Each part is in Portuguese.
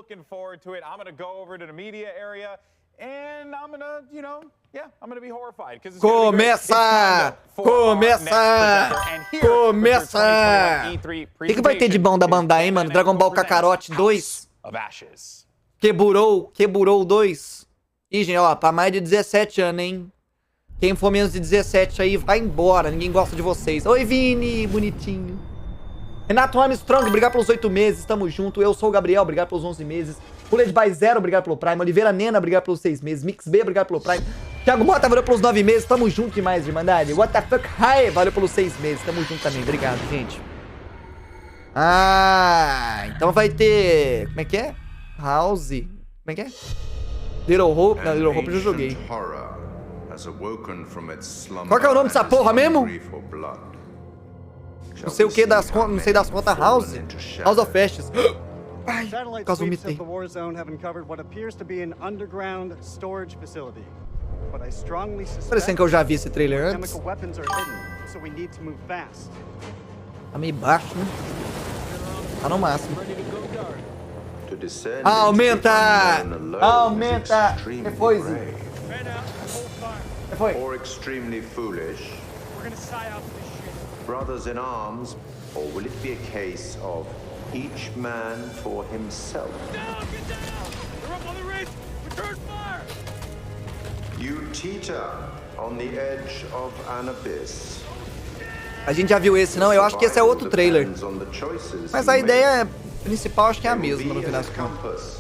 looking forward to it. I'm gonna go over to the media area and I'm gonna, you know, yeah, I'm gonna be horrified because Começa! O que vai ter de bom da Bandai, hein, mano? Dragon Ball Kakarot 2. Keburou 2. Ih, gente, ó, pra mais de 17 anos, hein? Quem for menos de 17 aí, vai embora. Ninguém gosta de vocês. Oi, Vini, bonitinho. Renato Armstrong, obrigado pelos 8 meses. Tamo junto. Eu sou o Gabriel, obrigado pelos 11 meses. Bullet by Zero, obrigado pelo Prime. Oliveira Nena, obrigado pelos 6 meses. Mix B, obrigado pelo Prime. Thiago Mota, valeu pelos 9 meses. Tamo junto demais, Irmandade. What the fuck? Hi, valeu pelos 6 meses. Tamo junto também. Obrigado, gente. Ah, então vai ter... Como é que é? House. Como é que é? Little Hope. Não, Little Hope eu já joguei. Qual que é o nome dessa porra mesmo? Não sei o que das contas, não sei das contas. House of Fashions. Ai, quase vomitei. Parecendo que eu já vi esse trailer antes. Tá meio baixo, né? Tá no máximo. Aumenta! Aumenta! Que foi, Zi? Que foi? Brothers in arms, or will it be a case of each man for himself? Get down! They're up on the ridge! Return fire! You teeter on the edge of an abyss. A gente já viu esse, não? Eu acho que esse é outro trailer. Mas a ideia principal acho que é a mesma, no final das contas.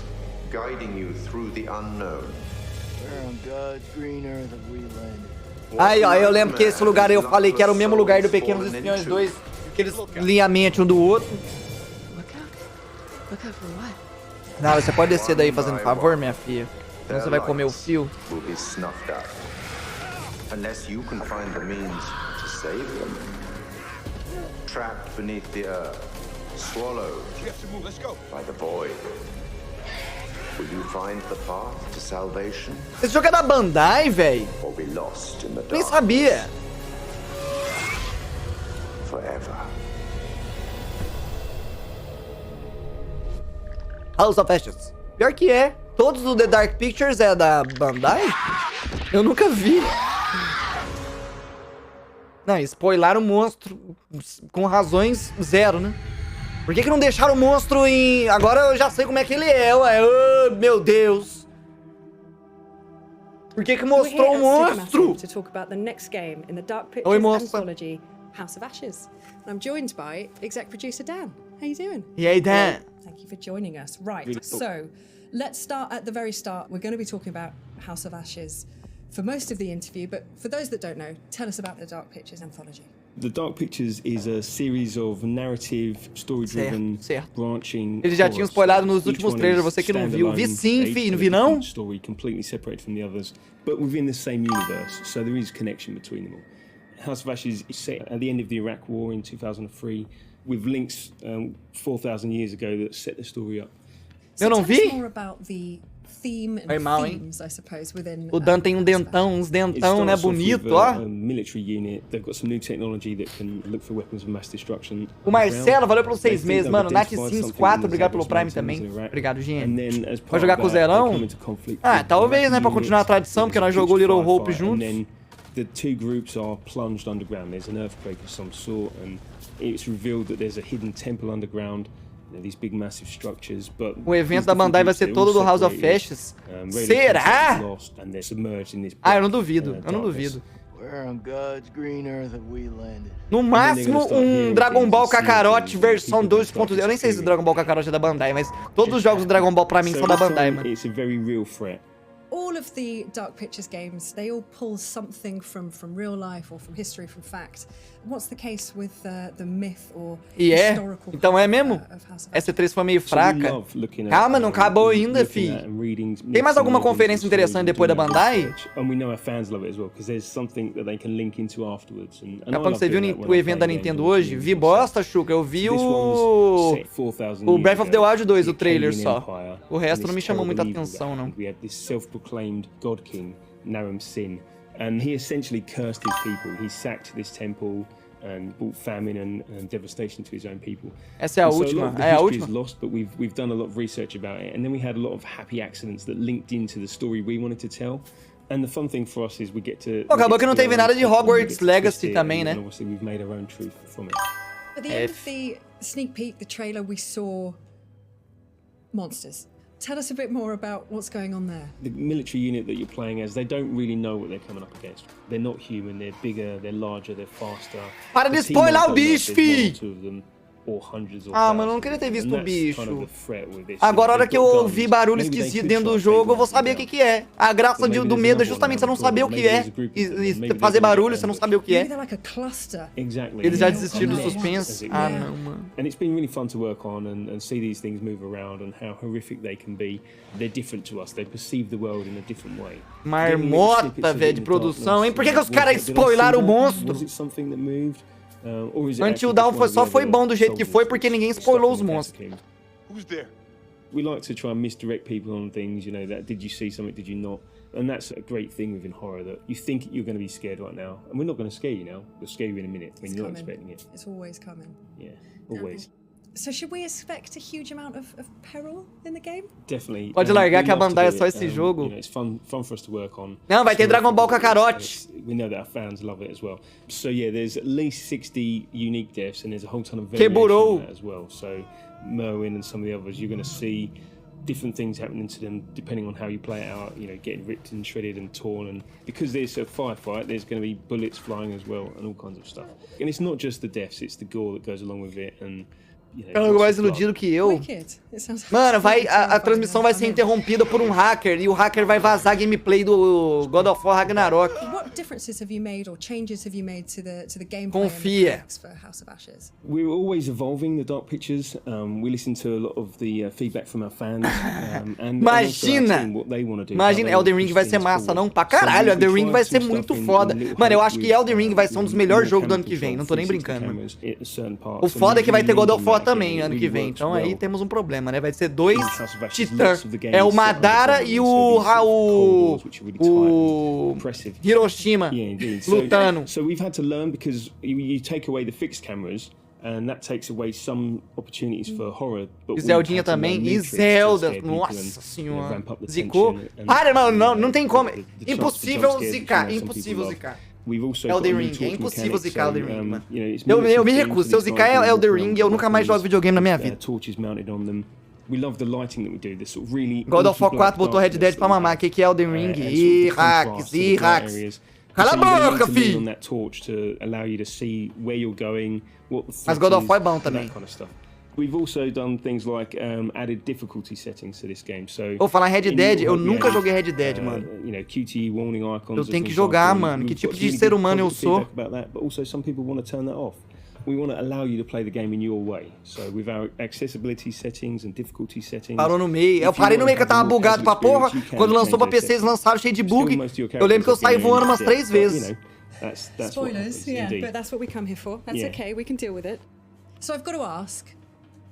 Aí, ó, eu lembro que esse lugar eu falei que era o mesmo lugar do Pequenos Espiões 2, aqueles linhamentos um do outro. Não, você pode descer daí fazendo favor, minha filha. Senão você vai comer o fio. Trapped beneath the earth, swallowed by the void. Will you find the path to salvation? Esse jogo é da Bandai, véi. Or be lost in the dark? Nem sabia. Forever. House of Ashes. Pior que é. Todos do The Dark Pictures é da Bandai? Eu nunca vi. Não, spoilaram o monstro com razões zero, né? Por que não deixaram o monstro em... Agora eu já sei como é que ele é, ué. Oh, meu Deus. Por que mostrou o monstro? Oi, moça. House of Ashes. I'm joined by exec producer Dan. How you doing? E aí, Dan? Thank you for joining us. Right, so let's start at the very start. We're going to be talking about House of Ashes for most of the interview, but for those that don't know, tell us about the Dark Pictures anthology. The Dark Pictures is a series of narrative, story-driven, branching. Eles já tinham spoilado nos últimos trailers, você que não viu. Vi sim, filho, não vi não? Story completely separated from the others, but within the same universe, so there is connection between them all. House of Ashes is set at the end of the Iraq War in 2003, with links 4,000 years ago that set the story up. Eu não vi? Foi mal, hein? O Dan tem uns dentão, né? Bonito, ó. O Marcelo, valeu pelos 6 meses, mano. Nat Sims 4, obrigado pelo Prime também. Obrigado, gente. Vai jogar com o Zerão? Ah, talvez, né? Pra continuar a tradição, porque nós jogamos Little Hope juntos. The two groups are plunged underground. There's an earthquake of some sort, and it's revealed that there's a hidden temple underground. These big massive structures, but o evento da Bandai vai ser todo do House of Ashes. Será? Ah, eu não duvido. Eu não duvido. No máximo um Dragon Ball Kakarot versão 2.0. Eu nem sei se o Dragon Ball Kakarot é da Bandai, mas todos os jogos do Dragon Ball pra mim são da Bandai, mano. It's a very real threat. All of the Dark Pictures games, they all pull something from real life or from history, from fact. What's the case with the myth or historical? Então é mesmo? Essa 3 foi meio fraca. Calma, não acabou ainda, fi. Tem mais alguma conferência interessante depois da Bandai? Capão, você viu o evento da Nintendo hoje? Vi bosta, Chuca. Eu vi o Breath of the Wild 2, o trailer só. O resto não me chamou muita atenção, não. Proclaimed God King, Naram Sin, and he essentially cursed his people. He sacked this temple, and brought famine and devastation to his own people. Essa é a And so última. lot of the É a history última. is lost, but we've done a lot of research about it, and then we had a lot of happy accidents that linked into the story we wanted to tell. And the fun thing for us is we get to. Pô, acabou que não teve nada de Hogwarts we get to Legacy twist it, também, né? And obviously we've made our own truth from it. At the end of the sneak peek, the trailer, we saw monsters. Tell us a bit more about what's going on there. The military unit that you're playing as, they don't really know what they're coming up against. They're not human, they're bigger, they're larger, they're faster. Para de The team spoiler might o go bicho, like there's one fi! or two of them, or hundreds or Ah, mano, eu não thousands. queria ter visto And o that's bicho. kind of the threat with this. Agora, a hora They've que eu got ouvi guns. barulho Maybe they esquisito could dentro do shot jogo, eu vou people saber o down. que é. A graça But maybe do there's medo é another justamente one você não around the saber o corner. que é. Maybe there's a group of them. E Maybe fazer there's barulho, a você não saber o que Maybe é. they're like a cluster. Exactly. Eles já Yeah. desistiram do Yeah. suspense. Ah, não, mano. And it's been really fun to work on and see these things move around and how horrific they can be. They're different to us. They perceve the world in a different way. Marmota, velho, de produção, hein? Por que os caras spoilaram o monstro? Was it something that moved? Or is it Until actually Dawn just one of só the foi other bom do jeito que foi soldiers porque ninguém stuck spoilou in os the monstros. catacomb? Who's there? We like to try and misdirect people on things, you know, that did you see something, did you not? And that's a great thing within horror, that you think you're going to be scared right now, and we're not going to scare you now, we'll scare you in a minute when It's you're not coming. expecting it. It's always coming. Yeah, always. So should we expect a huge amount of peril in the game? Definitely. Pode largar we que a love to Bandai é do só it. esse jogo. You know, it's fun for us to work on. Não, vai ter So Dragon Ball and Kakarot. we know that our fans love it as well. So yeah, there's at least 60 unique deaths, and there's a whole ton of variation Keburou. on that as well. So Merwin and some of the others, you're going to see different things happening to them depending on how you play it out, you know, getting ripped and shredded and torn, and because there's a firefight, there's going to be bullets flying as well and all kinds of stuff. And it's not just the deaths, it's the gore that goes along with it, and you know, Calango mais iludido que eu. Wicked. It sounds Mano, absolutely a terrifying transmissão now. vai ser interrompida por um hacker e o hacker vai vazar gameplay do God of War Ragnarok. What differences have you made or changes have you made to the gameplay Confia. and the mechanics for House of Ashes? We're always evolving the Dark Pictures. We listen to a lot of the feedback from our fans. And also our Imagina! team, what they want to do, Imagina, how they Elden Ring push vai ser things massa, forward. não? Pra So caralho, we Elden Ring try vai some ser stuff muito in foda. Little Mano, eu Hope acho que with, Elden Ring vai ser um dos melhores jogos do ano que vem. Não tô nem brincando, mano. O foda é que vai ter God of War também ano que vem. Então aí temos um problema, né? Vai ser dois titãs. É o Madara e o Hiroshima lutando. So we've had to learn because you take away the fixed cameras. And that takes away some opportunities for horror. E Zeldinha também. E Zelda. Nossa senhora. Zicou. Para, mano, não tem como. Impossível zicar. Impossível zicar. Elden Ring. É impossível zicar Elden Ring, mano. Eu me recuso. Se eu zicar Elden Ring, eu nunca mais jogo videogame na minha vida. God of War 4 botou Red Dead pra mamar. Que é Elden Ring? Ih, hacks. Cala a boca, fi! Mas God of War é bom também. We've also done things like added difficulty settings to this game. So Vou falar Red Dead, eu nunca joguei Red Dead, mano. You know, QTE warning icons. Eu tenho que jogar, mano. Que tipo de ser humano eu sou? About that, but also some people want to turn that off. We want to allow you to play the game in your way. So with our accessibility settings and difficulty settings. Parou no meio. Eu parei no meio que eu tava bugado pra porra. Quando lançou pra PC, eles lançaram cheio de bug. Eu lembro que eu saí voando umas 3 vezes. Spoilers, yeah, but that's what we come here for. That's okay, we can deal with it. So I've got to ask,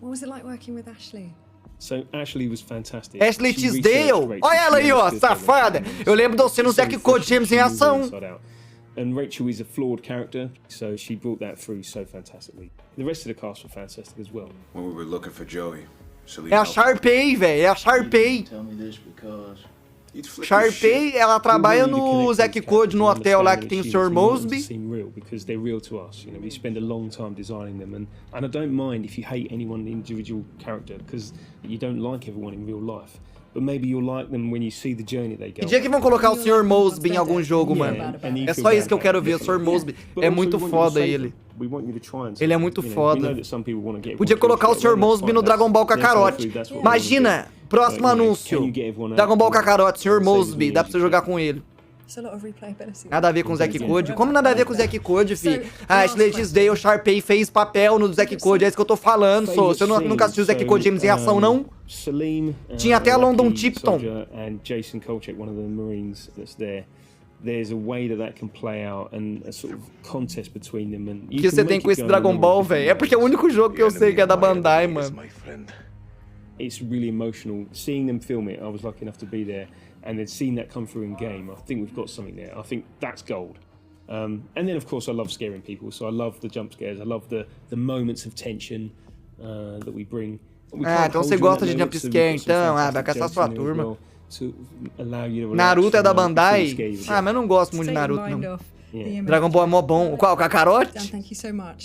what was it like working with Ashley? So Ashley was fantastic. Ashley Tisdale! Olha ela aí, ó, safada! Eu lembro de você no Zack Code James em ação. And Rachel is a flawed character, so she brought that through so fantastically. The rest of the cast were fantastic as well. When we were looking for Joey, É a Sharpay, velho, é a Sharpay. Sharpay, ela trabalha no Zack Code, no hotel lá que tem o Sr. Mosby. Seem real because they're real to us. You know, we spend a long time designing them, and I don't mind if you hate any one individual character because you don't like everyone in real life. But maybe you'll like them when you see the journey they go. Que dia que vão colocar o Sr. Mosby em algum jogo, mano? É só isso que eu quero ver, o Sr. Mosby. É muito foda ele. Ele é muito foda. Podia colocar o Sr. Mosby no Dragon Ball Kakarot. Imagina, próximo anúncio. Dragon Ball Kakarot, Sr. Mosby, dá pra você jogar com ele. Nada a ver com o Zack Code. Como nada a ver com o Zack Code, fi? A Ashley Tisdale, o Sharpay fez papel no Zack Code, é isso que eu tô falando, só. Você nunca assistiu o Zack Code James em ação, não? Tinha até a London Tipton. There's a way that can play out and a sort of contest between them and o que você tem com esse Dragon Ball, velho? É porque é o único jogo que eu sei que é da Bandai, mano. It's really emotional seeing them film it. I was lucky enough to be there and then seeing that come through in game. I think we've got something there. I think that's gold. And then, of course, I love scaring people. So I love the jump scares. I love the moments of tension that we bring. Então você gosta de jump scare, então? Vai caçar sua turma. Naruto é da Bandai? Mas eu não gosto muito de Naruto, não. Dragon Ball é mó bom. Qual? O Kakarote?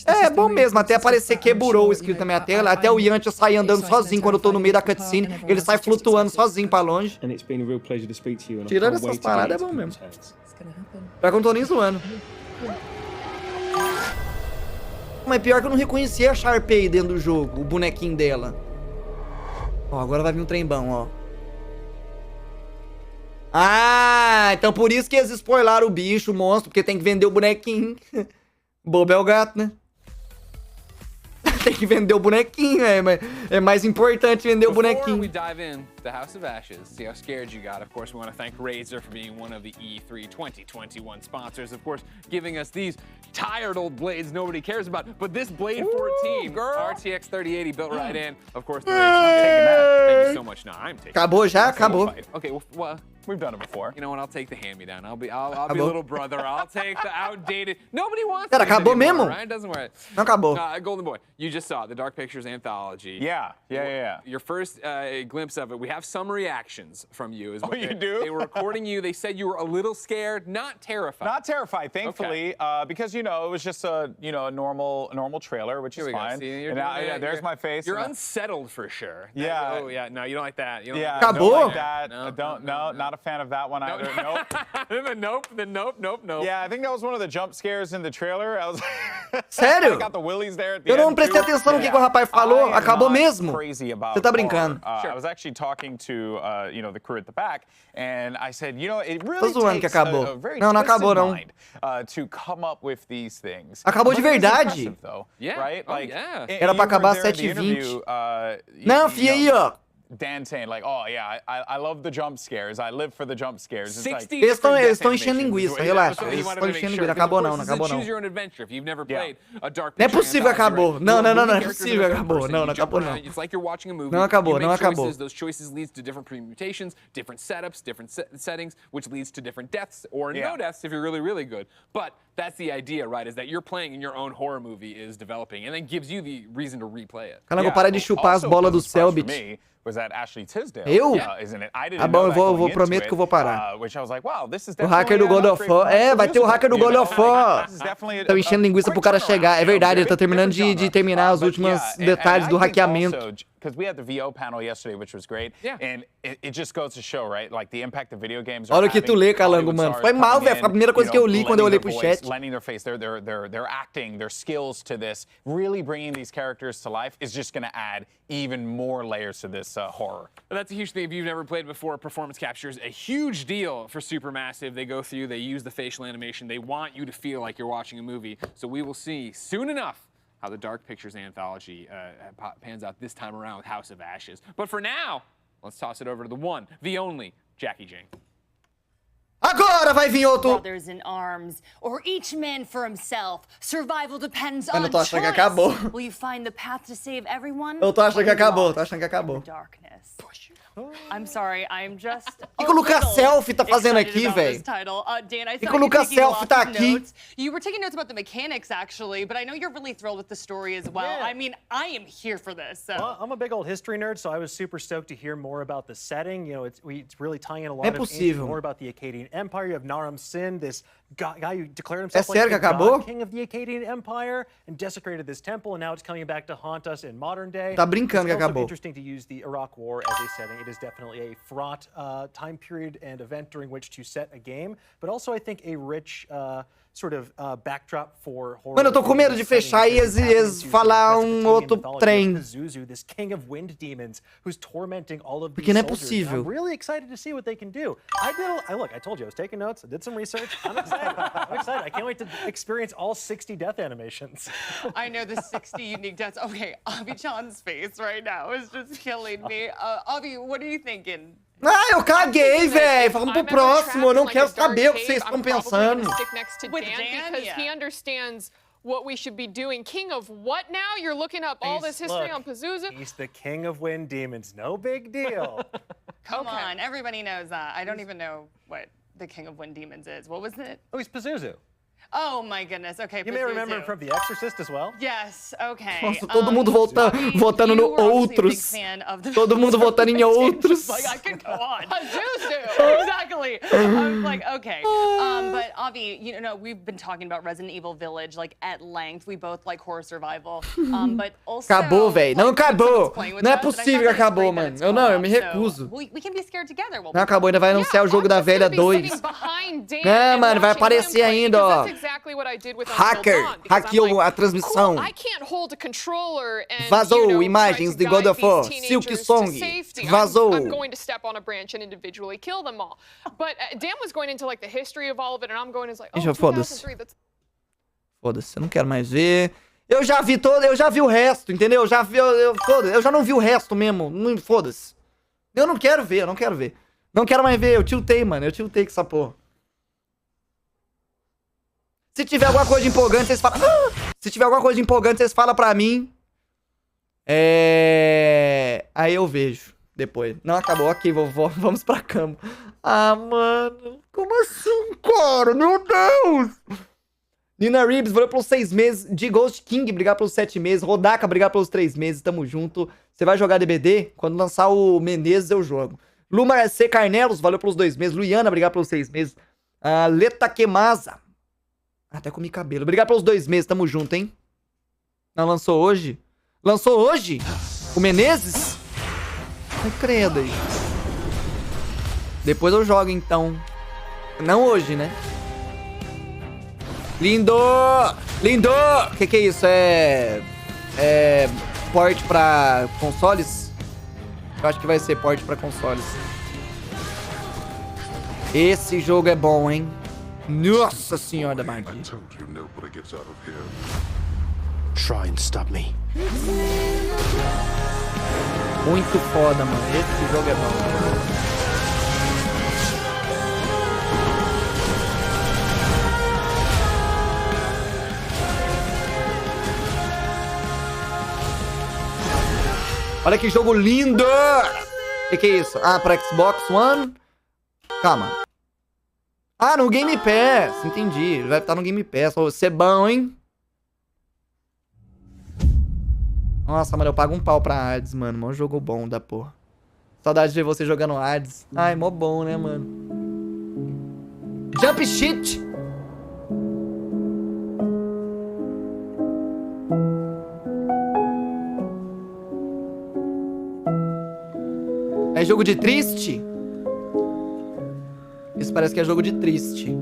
É bom mesmo, até aparecer Keburou escrito na minha tela. Até o Yantia sai andando sozinho quando eu tô no meio da cutscene. Ele sai flutuando sozinho pra longe. Tirando essas paradas é bom mesmo. Pior que eu não tô nem zoando. Mas pior que eu não reconheci a Sharpay dentro do jogo, o bonequinho dela. Ó, agora vai vir um trembão, ó. Ah, então por isso que eles spoilaram o bicho, o monstro, porque tem que vender o bonequinho. Bobo é o gato, né? Tem que vender o bonequinho, é mais importante vender o bonequinho. Before we dive in, the House of Ashes, see how scared you got. Of course, we want to thank Razer for being one of the E3 2021 sponsors. Of course, giving us these tired old blades nobody cares about. But this Blade 14, RTX 3080 built right in. Of course, the Razer, I'm taking that. Thank you so much. No, I'm taking Acabou já? Acabou. Okay, well, we've done it before. You know what? I'll take the hand-me-down. I'll be little brother. I'll take the outdated. Nobody wants. Cara, acabou mesmo? Right? Doesn't worry. Não acabou. Golden Boy, you just saw the Dark Pictures anthology. Yeah. Your first glimpse of it. We have some reactions from you. Oh, you do? They were recording you. They said you were a little scared, not terrified. Not terrified, thankfully, because it was just a normal trailer, which is fine. See, and there's my face. You're unsettled for sure. Yeah. Oh yeah. No, you don't like that. You don't Yeah. like that. Acabou? Don't like that. No, not a fan of that one either. Nope. Nope. Yeah, I think that was one of the jump scares in the trailer. I was Sério? I got the willies there at the Eu não end, prestei too. atenção no que o rapaz falou. I am Acabou not mesmo. Crazy about Você tá horror. brincando. I was actually talking to the crew at the back, and I said, it really Tô zoando que takes acabou. a very Não twisted acabou, não. mind to come up with these things. Acabou de But it was verdade. impressive, though, Yeah. right? Oh, Like, yeah. Era pra you acabar were there in the 7h20. interview, Não, fia aí, ó. Dan saying like, oh yeah, I love the jump scares. I live for the jump scares. It's like, 60 Eles estão different enchendo death linguiça, animations. relaxa. That's what he Eles wanted estão to make enchendo sure, linguiça. because, Acabou of não, course, não this is acabou a não. choose your own adventure. If you've never Yeah. played a Dark Não é Pictures possível anthology, acabou. right? Não, You're não, não, a não é character possível in the acabou. person, Não, you não jump acabou não. around, it's like you're watching a movie. Não acabou, You não make acabou. choices, those choices leads to different permutations, different setups, different settings, which leads to different deaths or no deaths if you're really, really good. But that's the idea, right? Is that you're playing in your own horror movie is developing, and then gives you the reason to replay it. Calango, para de chupar as bolas do céu, bitch. Was that Ashley Tisdale? Eu? Isn't it? I didn't Ah, bom, know that going into prometo it, que eu vou parar. Which I was like, wow, this is O hacker do definitely God of War. É, vai ter o hacker do God of War. Estão enchendo linguiça pro cara chegar. É verdade, ele tá terminando de terminar os últimos detalhes do hackeamento. Because we had the VO panel yesterday, which was great. Yeah. And it just goes to show, right? Like the impact that video games are Olha o que tu lê, Calango, mano. Foi mal, velho. Foi a primeira coisa que eu li quando eu olhei pro chat. Lending their face, their acting, their skills to this, really bringing these characters to life is just going to add even more layers to this horror. But that's a huge thing. If you've never played before, performance capture is a huge deal for Supermassive. They go through, they use the facial animation. They want you to feel like you're watching a movie. So we will see soon enough how the Dark Pictures anthology pans out this time around with House of Ashes. But for now, let's toss it over to the one, the only, Jackie Jane. Agora vai vir outro. Brothers in arms, or each man for himself. Survival depends Eu não on tô achando que choice. acabou. Will you find the path to save everyone? Eu tô achando que Or be acabou, lost tô achando que acabou. in the darkness? I'm sorry, I'm just. que o Lucas Selfie tá fazendo aqui, véi? Dan, I que saw o you Lucas taking Selfie lots tá of aqui? notes. You were taking notes about the mechanics, actually, but I know you're really thrilled with the story as well. Yeah. I mean, I am here for this. So. Well, I'm a big old history nerd, so I was super stoked to hear more about the setting. It's really tying in a lot of ancient lore about the Akkadian Empire. You have Naram Sin, this guy who declared himself like the god king of the Akkadian Empire and desecrated this temple, and now it's coming back to haunt us in modern day. Tá brincando que It's also acabou. interesting to use the Iraq War as a setting. It is definitely a fraught time period and event during which to set a game, but also I think a rich sort of backdrop for horror. Mano, eu tô com medo de fechar e eles falar outro trem. Pazuzu, this king of wind demons who's tormenting all of these Porque não é soldiers. possível. I'm really excited to see what they can do. Look, I told you I was taking notes. I did some research. I'm excited. I'm excited. I can't wait to experience all 60 death animations. I know the 60 unique deaths. Okay, Avi-chan's face right now is just killing me. Avi, what are you thinking? Ah, eu caguei, velho. Vamos pro próximo. Eu não quero saber o que vocês estão pensando. Stick next to Dan because he understands what we should be doing. King of what now? You're looking up all this history on Pazuzu? He's the king of wind demons. No big deal. Come on, everybody knows that. I don't even know what the king of wind demons is. What was it? Oh, he's Pazuzu. Oh my goodness. Okay. You may remember him from The Exorcist as well. Yes. Okay. Nossa, todo mundo votando no outros. Todo mundo votando em outros. Like I could go on. Exactly. I was like, okay. But Avi, you know, we've been talking about Resident Evil Village like at length. We both like horror survival. But also. Acabou, velho. Não acabou. Não é possível que acabou, mano. Eu me recuso. We can be scared together. Não acabou, ainda vai anunciar o jogo da velha 2. É, mano, vai aparecer ainda, ó. Hacker, hackeou a transmissão. Vazou imagens de God of War, Silk Song. Vazou. I'm going to step on a branch and individually kill them all. But Dan was going into like the history of all of it, and I'm going as like, oh, 2003, that's... Foda-se, eu não quero mais ver. Eu já vi o resto, entendeu? Eu já não vi o resto mesmo. Foda-se. Eu não quero ver, Não quero mais ver, eu tiltei, mano. Eu tiltei com essa porra. Se tiver alguma coisa empolgante, vocês falam. Se tiver alguma coisa empolgante, vocês falam pra mim. Aí eu vejo depois. Não, acabou. Ok, vamos pra cama. Ah, mano. Como assim, cara? Meu Deus! Nina Reeves, valeu pelos 6 meses. De Ghost King, obrigado pelos 7 meses. Rodaka, obrigado pelos 3 meses. Tamo junto. Você vai jogar DBD? Quando lançar o Menezes, eu jogo. Luma C. Carnelos, valeu pelos 2 meses. Luiana, obrigado pelos 6 meses. Leta Quemaza. Até comi cabelo. Obrigado pelos 2 meses, tamo junto, hein? Não, lançou hoje? Lançou hoje? O Menezes? Ai, credo aí. Depois eu jogo, então. Não hoje, né? Lindo! Lindo! Que é isso? Port pra consoles? Eu acho que vai ser port pra consoles. Esse jogo é bom, hein? Nossa senhora, magia. Try and stop me. Muito foda, mano. Esse jogo é bom. Olha que jogo lindo! Que é isso? Ah, pra Xbox One? Calma. Ah, no Game Pass. Entendi. Vai estar no Game Pass. Você é bom, hein? Nossa, mano, eu pago um pau pra Hades, mano. Mó jogo bom da porra. Saudade de ver você jogando Hades. Ai, mó bom, né, mano? Jump Shit! É jogo de triste? Isso parece que é jogo de triste.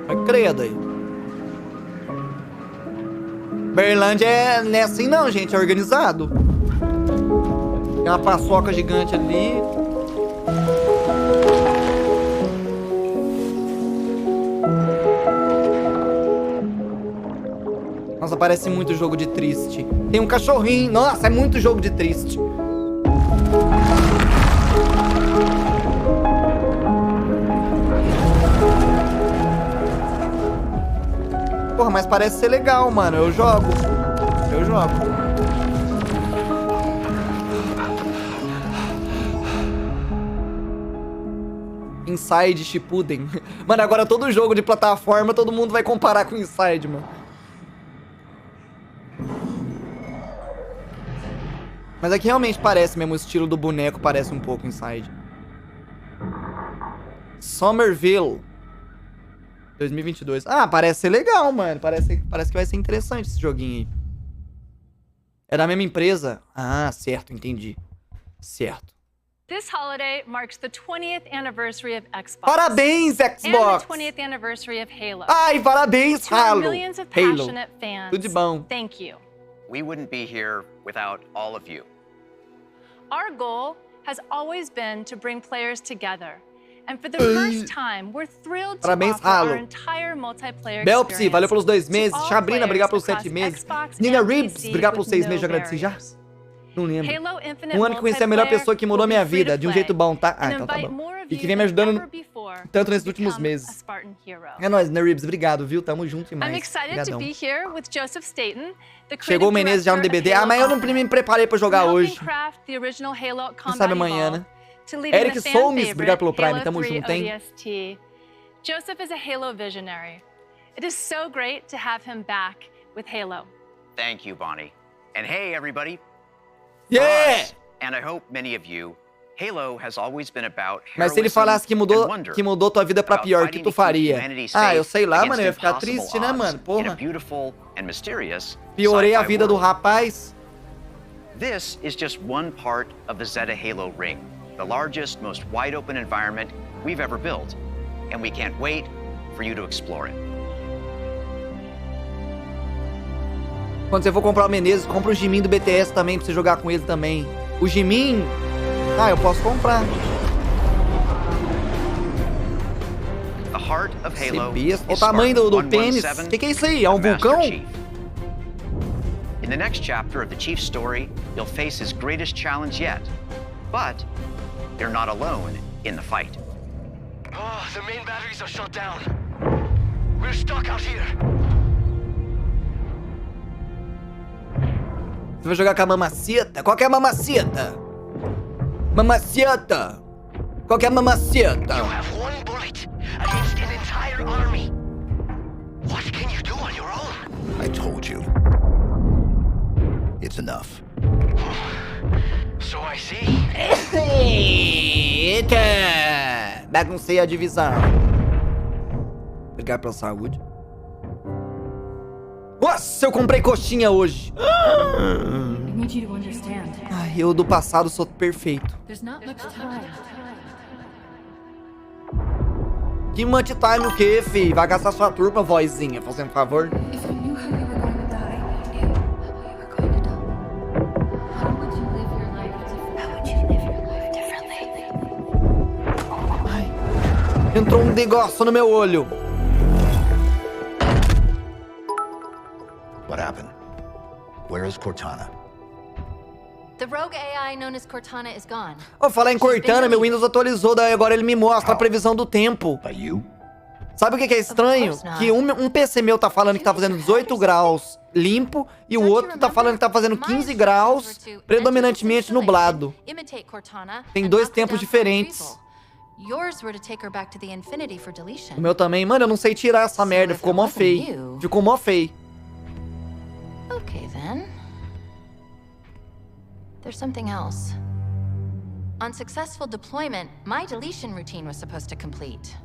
Mas credo aí. Berlândia não é assim não, gente. É organizado. Tem uma paçoca gigante ali. Nossa, parece muito jogo de triste. Tem um cachorrinho. Nossa, é muito jogo de triste. Porra, mas parece ser legal, mano. Eu jogo. Inside Shippuden. Mano, agora todo jogo de plataforma, todo mundo vai comparar com Inside, mano. Mas aqui realmente parece mesmo, o estilo do boneco parece um pouco Inside. Somerville 2022. Ah, parece ser legal, mano. Parece que vai ser interessante esse joguinho aí. É da mesma empresa? Ah, certo, entendi. Certo. This holiday marks the 20th anniversary of Xbox. Parabéns, Xbox! And the 20th anniversary of Halo. Ai, parabéns, Halo! Millions of passionate fans. Tudo de bom. Thank you. We wouldn't be here without all of you. Our goal has always been to bring players together. And for the first time, we're thrilled to offer our entire multiplayer Belpsi, valeu pelos 2 meses. Sabrina, obrigado pelos 7 meses. Nina Reeves, obrigado pelos 6 meses, já agradeci já. Não lembro. Halo Infinite Um ano que conheci a melhor pessoa que mudou a minha vida, de um jeito bom, tá? Ah, então tá bom. E que vem me ajudando tanto nesses últimos meses. É nóis, Neribs, obrigado, viu? Tamo junto demais. I'm excited to be here with Joseph Staten, the Chegou o Menezes já no DBD. Ah, mas eu não me preparei pra jogar hoje. Quem sabe amanhã, né? Eric Solmes, obrigado pelo Prime, tamo junto, hein? Joseph is a Halo visionary. It is so great to have him back with Halo. Thank you, Bonnie. And hey, everybody. Yeah! And I hope many of you, Halo has always been about Mas se ele falasse que mudou tua vida pra pior, o que tu faria? Ah, eu sei lá, mano, eu ia ficar triste, né, mano? Porra. Piorei a vida do rapaz. This is just one part of the Zeta Halo ring, the largest, most wide-open environment we've ever built, and we can't wait for you to explore it. Quando você for comprar o Menezes, compra o Jimin do BTS também, pra você jogar com ele também. O Jimin... Ah, eu posso comprar. Olha o tamanho do pênis. O que é isso aí? É um vulcão? In the next chapter of the Chief's story, you'll face his greatest challenge yet. But you're not alone in the fight. Oh, the main batteries are shut down. We're stuck out here. Você vai jogar com a mamacita? Qual que é a mamacita? Mamacita! Qual que é a mamacita? You have one bullet against an entire army. What can you do on your own? I told you. It's enough. So I see. Eita! Baguncei a divisão. Obrigado pela saúde. Nossa, eu comprei coxinha hoje. Ai, eu do passado sou perfeito. Que much time o quê, fi? Vai gastar sua turma, vozinha, fazendo favor. Ai, entrou um negócio no meu olho. What happened? Where is Cortana? The rogue AI known as Cortana is gone. Vou falar em Cortana, meu Windows atualizou, daí agora ele me mostra a previsão do tempo. Sabe o que é estranho? Que um PC meu tá falando que tá fazendo 18 graus limpo e o outro tá falando que tá fazendo 15 graus predominantemente nublado. Tem dois tempos diferentes. O meu também, mano, eu não sei tirar essa merda, ficou mó feio. Ficou mó feio. Okay, then. There's something else. On successful deployment, my deletion routine was supposed to complete.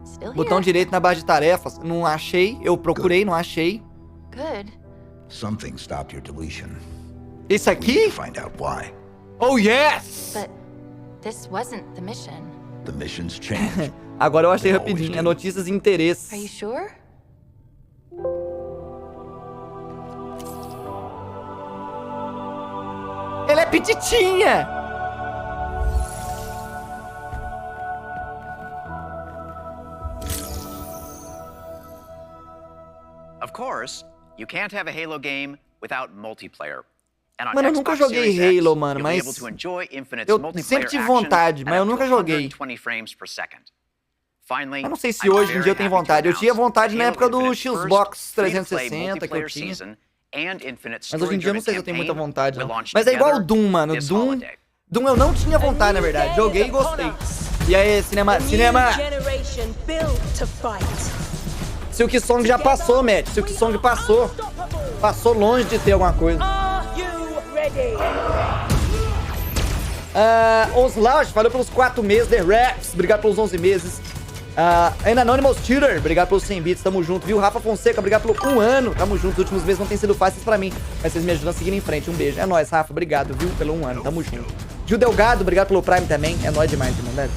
Still here. Botão direito na barra de tarefas. Não achei. Eu procurei, não achei. Good. Something stopped your deletion. Isso aqui? Find out why. Oh, yes! But this wasn't the mission. The mission's changed. Agora eu achei rapidinho. É notícias e interesses. Are you sure? Ela é petitinha! Of course, you can't have a Halo game without multiplayer. Mano, eu nunca joguei Halo, mano, mas eu sempre tive vontade, mas eu nunca joguei. Eu não sei se hoje em dia eu tenho vontade. Eu tinha vontade na época do Xbox 360 que eu tinha. Mas hoje em dia eu não sei se eu tenho muita vontade, não. Mas é igual o Doom, mano. Doom eu não tinha vontade, na verdade. Joguei e gostei. E aí, cinema! Silk Song já passou, Matt. Silk Song passou. Passou longe de ter alguma coisa. Oslash, valeu pelos 4 meses. The Raps, obrigado pelos 11 meses. Anonymous Cheater, obrigado pelos 100 bits, tamo junto, viu? Rafa Fonseca, obrigado pelo 1 ano, tamo junto. Os últimos meses não tem sido fáceis pra mim, mas vocês me ajudam a seguir em frente. Um beijo. É nóis, Rafa, obrigado, viu? Pelo 1 ano, tamo junto. Gil Delgado, obrigado pelo Prime também. É nóis demais, irmão, velho.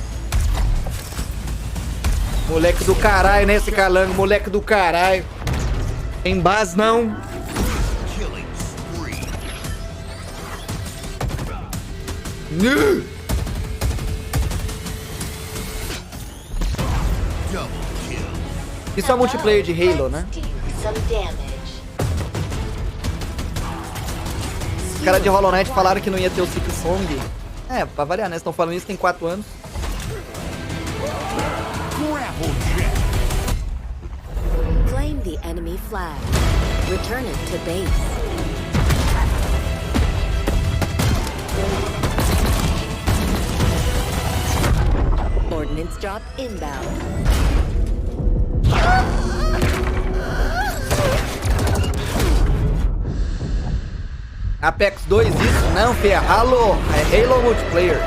Moleque do caralho, né, esse calango? Moleque do caralho. Tem base, não. Isso é multiplayer de Halo, né? caras de Hollow Knight falaram que não ia ter o Sick Song. É, pra variar, né? Estão falando isso tem 4 anos. Claim the enemy flag. Return it to base. Ordnance drop inbound. Apex 2, isso? Não, Fê, é Halo Multiplayer.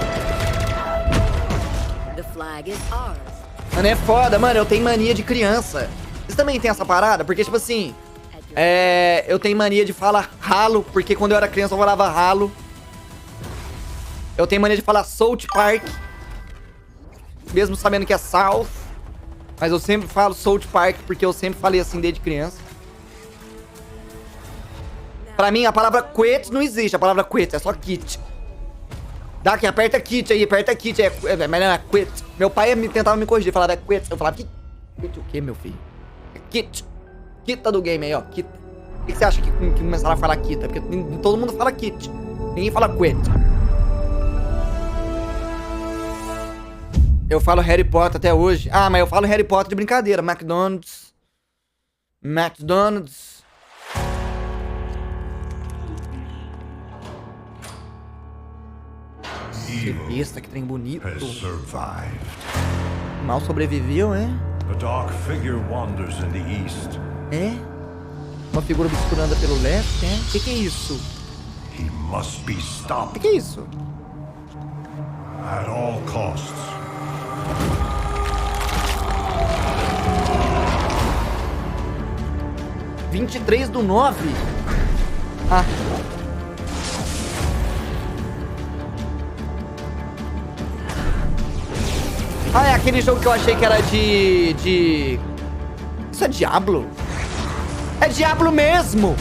The flag is ours. Mano, é foda, mano, eu tenho mania de criança. Vocês também tem essa parada? Porque, tipo assim, eu tenho mania de falar Halo, porque quando eu era criança eu falava Halo. Eu tenho mania de falar South Park, mesmo sabendo que é South. Mas eu sempre falo South Park, porque eu sempre falei assim desde criança. Pra mim, a palavra quit não existe. A palavra quit é só kit. Dá aqui, aperta kit aí, aperta kit. Mas não é quit. Meu pai tentava me corrigir, falava quit. Eu falava, quit o quê, meu filho? É kit. Kita do game aí, ó. Kita. Por que você acha que começaram a falar kita? Porque todo mundo fala kit. Ninguém fala quit. Eu falo Harry Potter até hoje. Ah, mas eu falo Harry Potter de brincadeira. McDonald's. Besta, que trem bonito. Mal sobreviveu, é? É? Uma figura obscurando pelo leste, é? Que é isso? Que é isso? At all costs. 23/9. Ah. Ah, é aquele jogo que eu achei que era de... Isso é Diablo? É Diablo mesmo!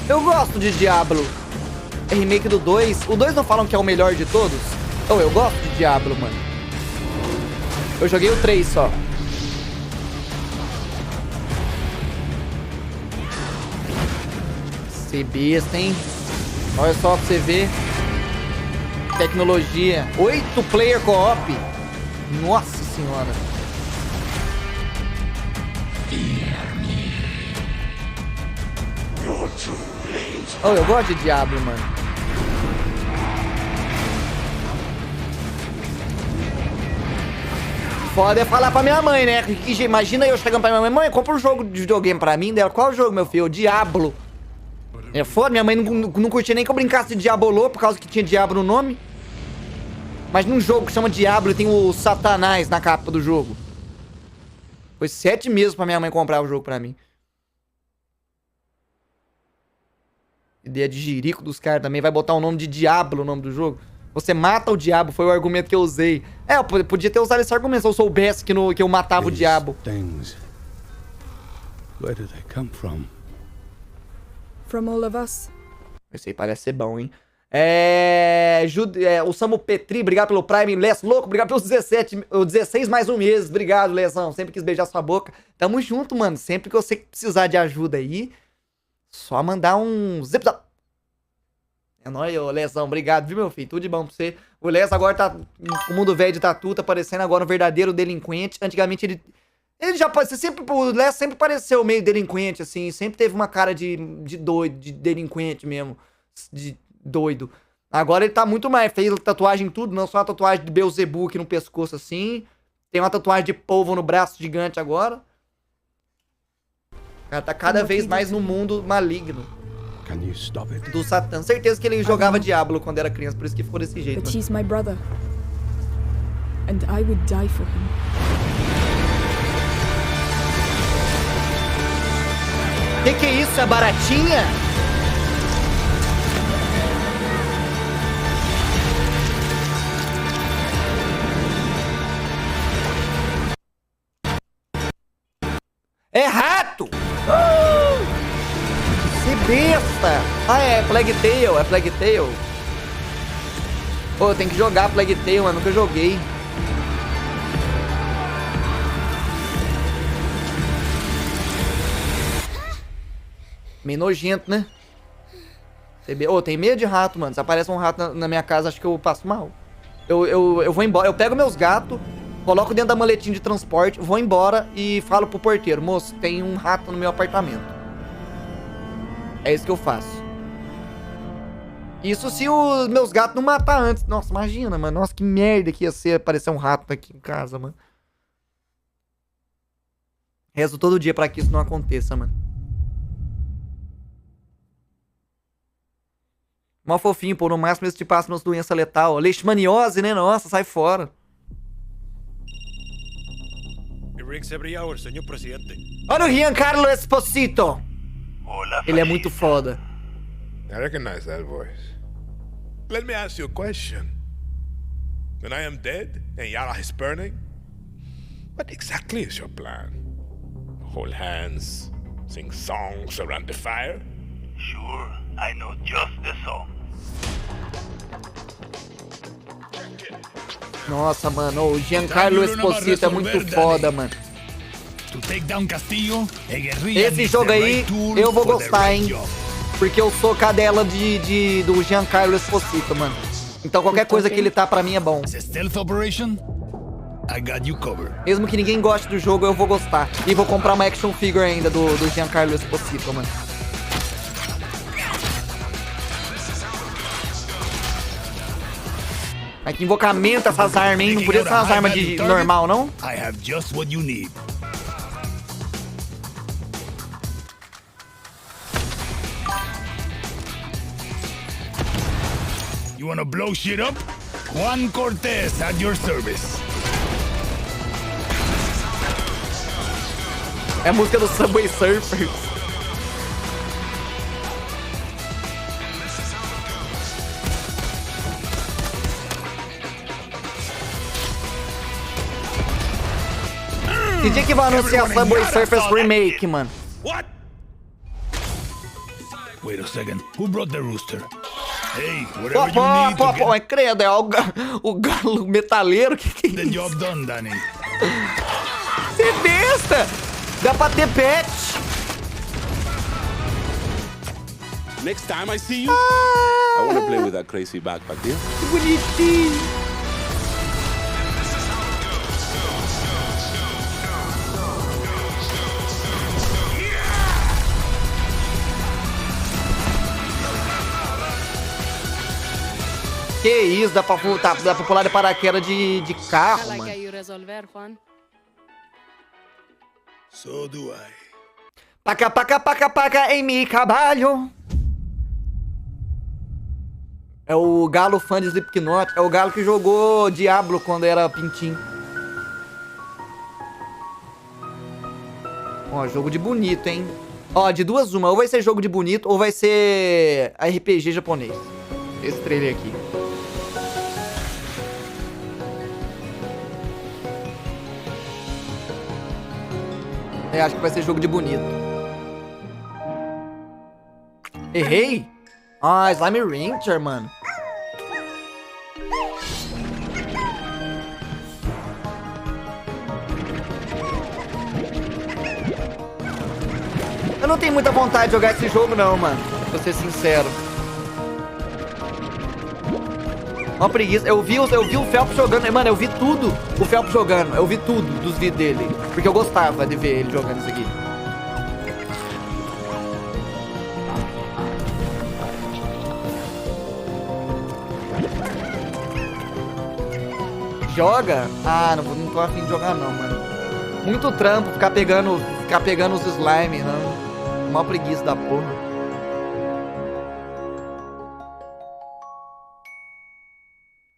Eu gosto de Diablo. É remake do 2. O 2 não falam que é o melhor de todos? Oh, eu gosto de Diablo, mano. Eu joguei o 3 só. Ser besta, hein? Olha só pra você ver. Tecnologia. 8 player co-op. Nossa senhora. Oh, eu gosto de Diablo, mano. Foda é falar pra minha mãe, né? Imagina eu chegando pra minha mãe: mãe, compra um jogo de videogame pra mim. Dela, qual jogo, meu filho? O Diablo. É foda, minha mãe não curtia nem que eu brincasse de Diabolô, por causa que tinha Diablo no nome. Mas num jogo que chama Diablo, tem o Satanás na capa do jogo. Foi 7 meses pra minha mãe comprar o jogo pra mim. Ideia de jirico dos caras também. Vai botar o nome de Diablo, o nome do jogo. Você mata o diabo, foi o argumento que eu usei. É, eu podia ter usado esse argumento se eu soubesse que eu matava o diabo. Where do they come from? From all of us. Esse aí parece ser bom, hein? O Samu Petri, obrigado pelo Prime. Les Louco, obrigado pelos 16 mais um mês. Obrigado, Lesão. Sempre quis beijar sua boca. Tamo junto, mano. Sempre que você precisar de ajuda aí, só mandar um zip zap. É nóis, ô Lesão. Obrigado, viu, meu filho? Tudo de bom pra você. O Les agora tá... O mundo velho de tatu tá parecendo agora um verdadeiro delinquente. Antigamente ele já... O Les sempre pareceu meio delinquente, assim. Sempre teve uma cara de doido, de delinquente mesmo. De doido. Agora ele tá muito mais. Fez tatuagem em tudo. Não só uma tatuagem de Beelzebub aqui no pescoço, assim. Tem uma tatuagem de polvo no braço gigante agora. O cara tá cada vez mais no mundo maligno do Satã. Certeza que ele jogava Diablo quando era criança, por isso que ficou desse jeito. But he's my brother. And I would die for him. Que é isso? É baratinha? É rato! Que besta! Ah, é Plague Tale, é Plague Tale. Pô, tem que jogar Plague Tale, mano. Nunca joguei. Meio nojento, né? Ô, tem medo de rato, mano. Se aparece um rato na minha casa, acho que eu passo mal. Eu vou embora. Eu pego meus gatos, coloco dentro da maletinha de transporte, vou embora e falo pro porteiro: moço, tem um rato no meu apartamento. É isso que eu faço. Isso se os meus gatos não matar antes. Nossa, imagina, mano. Nossa, que merda que ia ser aparecer um rato aqui em casa, mano. Rezo todo dia pra que isso não aconteça, mano. Mó fofinho, pô. No máximo eles te passam umas doenças letal. Leishmaniose, né? Nossa, sai fora. Olha o Giancarlo Esposito. Ele é muito foda. I recognize that voice. Let me ask you a question. When I am dead and Yara is burning, what exactly is your plan? Hold hands, sing songs around the fire? Sure, I know just the song. Nossa, mano, o Giancarlo Esposito é muito foda, mano. Esse jogo aí, eu vou gostar, hein? Porque eu sou cadela do Giancarlo Esposito, mano. Então qualquer coisa que ele tá pra mim é bom. Mesmo que ninguém goste do jogo, eu vou gostar. E vou comprar uma action figure ainda do Giancarlo Esposito, mano. Mas que invocamento essas armas, hein? Não podia ser umas armas de normal, não? I have just what you need. You wanna blow shit up? Juan Cortez at your service. É a música do Subway Surfers. Que dia que vai anunciar Subway Surfers Remake, mano? What? Wait a second. Who brought the rooster? Hey, whatever you need to get... credo, é o galo metaleiro? Que é the isso? job done, Danny. Você é besta! Dá pra ter pet! Next time I see you, I wanna play with that crazy backpack, deal? Que bonitinho! Que isso, dá pra pular de paraquedas de carro, mano. So do I. Paca em mi cabalho. É o galo fã de Slipknot. É o galo que jogou Diablo quando era pintinho. Ó, jogo de bonito, hein? Ó, de duas uma. Ou vai ser jogo de bonito ou vai ser RPG japonês. Esse trailer aqui. É, acho que vai ser jogo de bonito. Errei? Ah, Slime Rancher, mano. Eu não tenho muita vontade de jogar esse jogo não, mano. Pra ser sincero. Uma preguiça. Eu vi o Felps jogando. Mano, eu vi tudo o Felps jogando. Eu vi tudo dos vídeos dele. Porque eu gostava de ver ele jogando isso aqui. Joga? Ah, não tô afim de jogar não, mano. Muito trampo ficar pegando os slime, não. Mó preguiça da porra.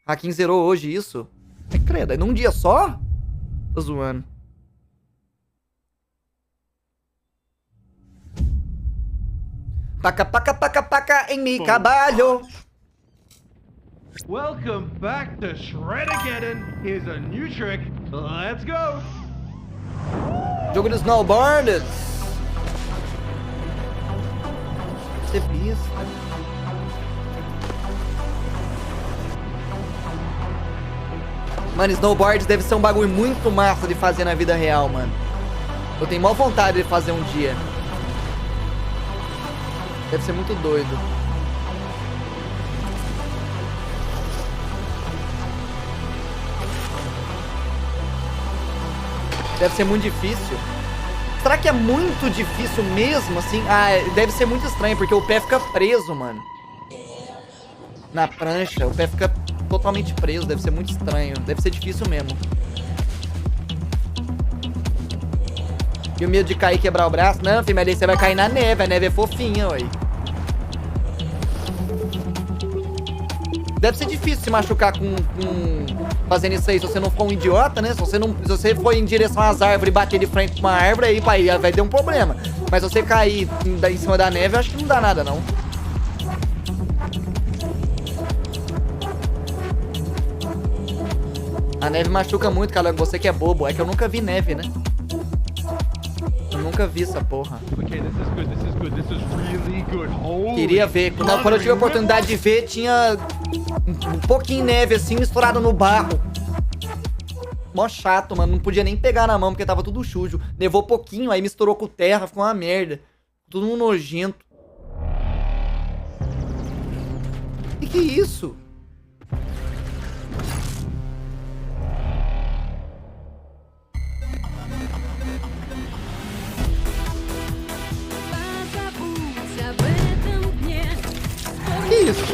Hakim zerou hoje isso? É credo, é num dia só? Tô zoando. Paca em mi cabalho. Welcome back to Shred-Again. Here's a new trick. Let's go. Jogo de snowboard. Você besta. Mano, snowboard deve ser um bagulho muito massa de fazer na vida real, mano. Eu tenho maior vontade de fazer um dia. Deve ser muito doido. Deve ser muito difícil. Será que é muito difícil mesmo, assim? Ah, deve ser muito estranho, porque o pé fica preso, mano. Na prancha, o pé fica totalmente preso. Deve ser muito estranho. Deve ser difícil mesmo. E o medo de cair e quebrar o braço? Não, filho, mas aí você vai cair na neve. A neve é fofinha, ué. Deve ser difícil se machucar fazendo isso aí, se você não for um idiota, né? Se você for em direção às árvores e bater de frente com uma árvore, aí vai ter um problema. Mas se você cair em cima da neve, eu acho que não dá nada, não. A neve machuca muito, Calango. Você que é bobo. É que eu nunca vi neve, né? Eu nunca vi essa porra. Queria ver. Quando eu tive a oportunidade de ver, tinha um pouquinho de neve assim, misturado no barro. Mó chato, mano. Não podia nem pegar na mão, porque tava tudo sujo. Nevou pouquinho, aí misturou com terra, ficou uma merda. Tudo um nojento. Que é isso? Que isso?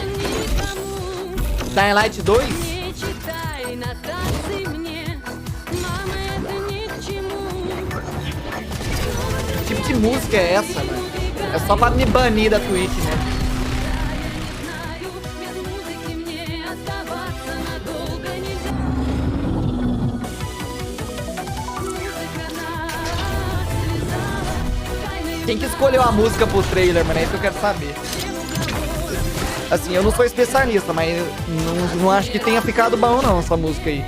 Dying Light 2? Que tipo de música é essa, mano? É só pra me banir da Twitch, né? Quem que escolheu a música pro trailer, mano? É isso que eu quero saber. Assim, eu não sou especialista, mas não acho que tenha ficado bom, não, essa música aí.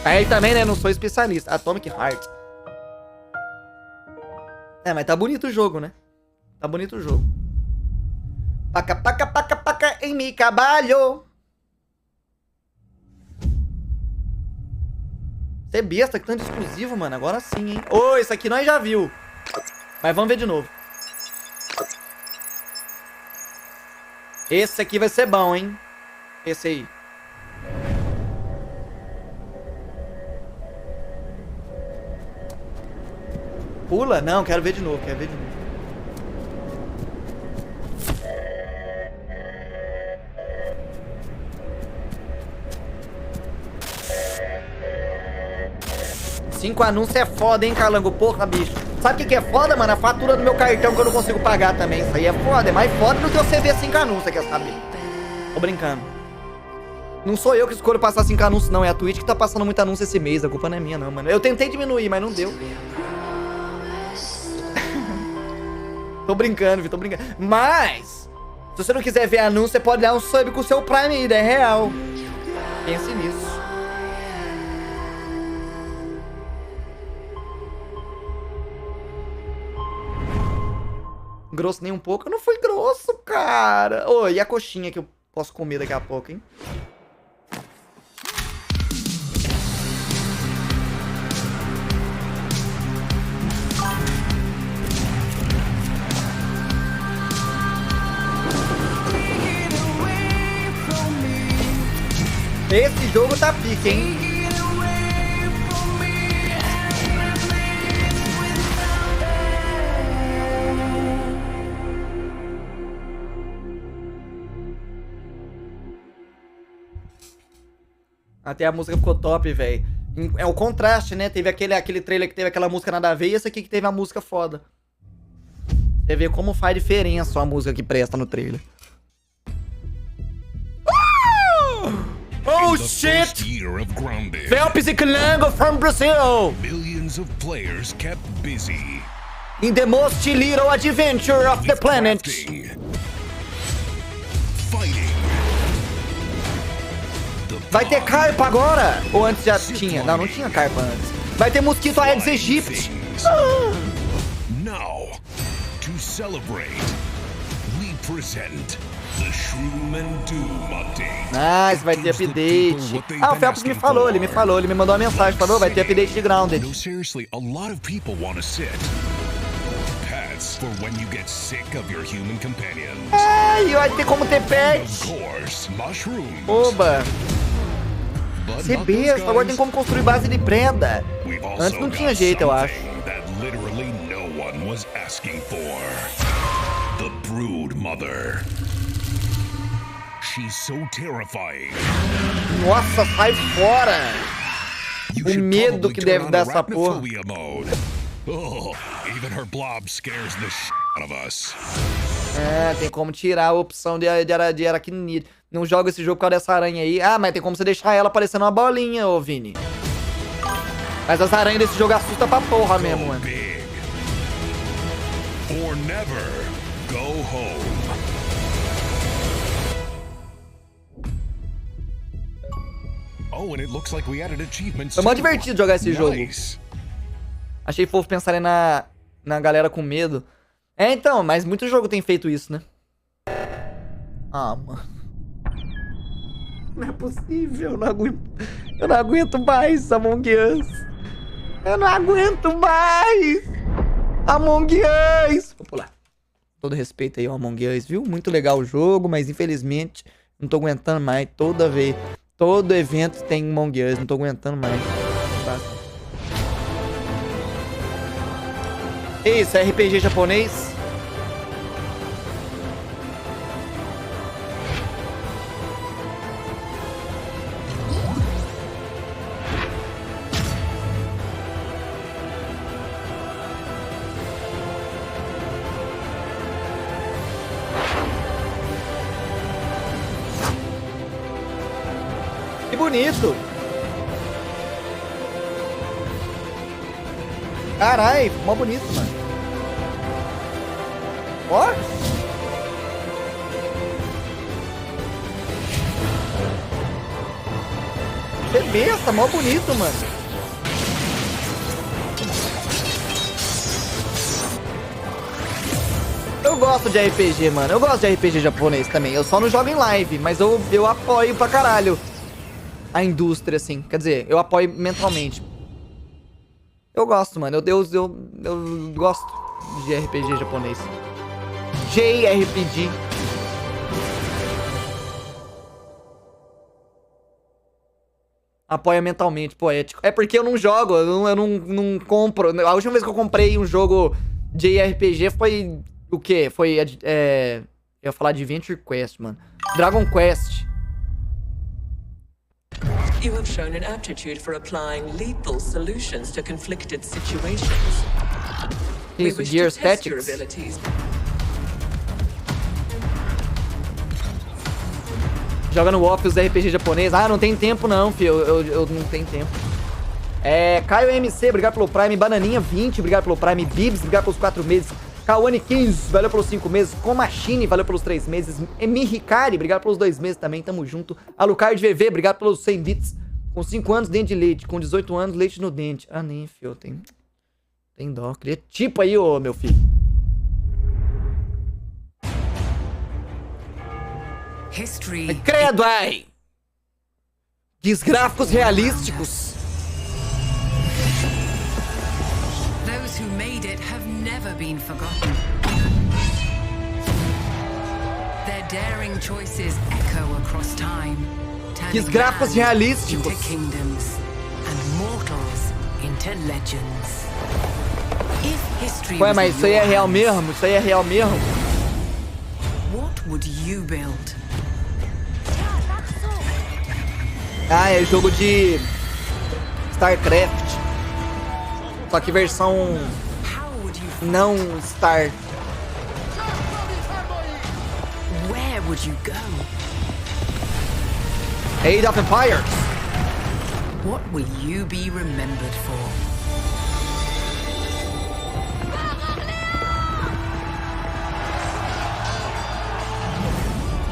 Aí também, né? Não sou especialista. Atomic Heart. É, mas tá bonito o jogo, né? Tá bonito o jogo. Paca, paca, paca, paca em mi cabalho. Você é besta, que tanto exclusivo, mano. Agora sim, hein? Ô, isso aqui nós já viu. Mas vamos ver de novo. Esse aqui vai ser bom, hein? Esse aí. Pula? Não, quero ver de novo, quero ver de novo. Cinco anúncios é foda, hein, Calango? Porra, bicho. Sabe o que é foda, mano? A fatura do meu cartão que eu não consigo pagar também. Isso aí é foda. É mais foda do que você ver 5 anúncios, quer saber? Tô brincando. Não sou eu que escolho passar 5 anúncios, não. É a Twitch que tá passando muito anúncio esse mês. A culpa não é minha, não, mano. Eu tentei diminuir, mas não deu. Tô brincando, Vitor, tô brincando. Mas, se você não quiser ver anúncio, você pode dar um sub com o seu Prime aí, é real. Pense nisso. Grosso nem um pouco? Eu não fui grosso, cara. Ô, e a coxinha que eu posso comer daqui a pouco, hein? Esse jogo tá pique, hein? Até a música ficou top, velho. É o contraste, né? Teve aquele trailer que teve aquela música nada a ver e esse aqui que teve a música foda. Você vê como faz diferença a música que presta no trailer. Oh shit! Phelps e Calango from Brazil! Millions of players kept busy. In the most little adventure of the planet. Vai ter carpa agora? Ou antes já tinha? Não, não tinha carpa antes. Vai ter mosquito Aedes aegypti. Now, to celebrate, we present the Shroom and Doom update. Nice, vai ter update. Ah, o Phelps me falou, ele me mandou uma mensagem, falou, vai ter update de Grounded. No, seriously, a lot of people want to sit. Pets for when you get sick of your human companions. E vai ter como ter pet. Of course, mushrooms. Oba. Você besta, agora tem como construir base de prenda. Antes não tinha jeito, eu acho. That literally no one was asking for. The Brood Mother. She's so terrifying. Nossa, sai fora. O medo que deve dar essa porra. Oh, even her blob scares the shit out of us. É, tem como tirar a opção de aracnide. Não joga esse jogo por causa dessa aranha aí. Ah, mas tem como você deixar ela parecendo uma bolinha, ô Vini. Mas as aranhas desse jogo assustam pra porra mesmo, mano. Or never go home. Oh, and it looks like we added achievements. Foi mó divertido jogar esse jogo. Achei fofo pensarem na galera com medo. É, então, mas muito jogo tem feito isso, né? Ah, mano. Não é possível, eu não aguento mais Among Us. Eu não aguento mais Among Us. Vou pular. Todo respeito aí ao Among Us, viu? Muito legal o jogo, mas infelizmente não tô aguentando mais. Toda vez, todo evento tem Among Us, não tô aguentando mais. Isso, é RPG japonês. Que bonito. Carai, mó bonito, mano. Ó. Que besta, mó bonito, mano. Eu gosto de RPG, mano. Eu gosto de RPG japonês também. Eu só não jogo em live, mas eu apoio pra caralho a indústria, assim. Quer dizer, eu apoio mentalmente. Eu gosto, mano. Eu gosto de RPG japonês. JRPG. Apoia mentalmente, poético. É porque eu não jogo, eu não compro. A última vez que eu comprei um jogo JRPG foi o quê? Foi, eu ia falar de Adventure Quest, mano. Dragon Quest. You have shown an aptitude for applying lethal solutions to conflicted situations. Isso, Gear Tactics. Joga no Office RPG japonês. Ah, não tem tempo não, filho. Eu não tenho tempo. Caio MC, obrigado pelo Prime. Bananinha 20, obrigado pelo Prime. Bibs, obrigado pelos 4 meses. Kawane 15, valeu pelos 5 meses. Comachine, valeu pelos 3 meses. Emi Ricari, obrigado pelos 2 meses também, tamo junto. Alucard VV, obrigado pelos 100 bits. Com 5 anos, dente de leite. Com 18 anos, leite no dente. Ah, nem, filho, tem dó. Cria tipo aí, ô, meu filho. History. Credo, ai! Desgráficos realísticos. Those who made it have never been forgotten. Their daring choices echo across time. Desgráficos realísticos. Into kingdoms and mortals into legends. If history Ué, mas isso aí é real mesmo? Isso aí é real mesmo? What would you build? Ah, é jogo de StarCraft. Só que versão não Star. Where would you go? Age of Empires. What will you be remembered for?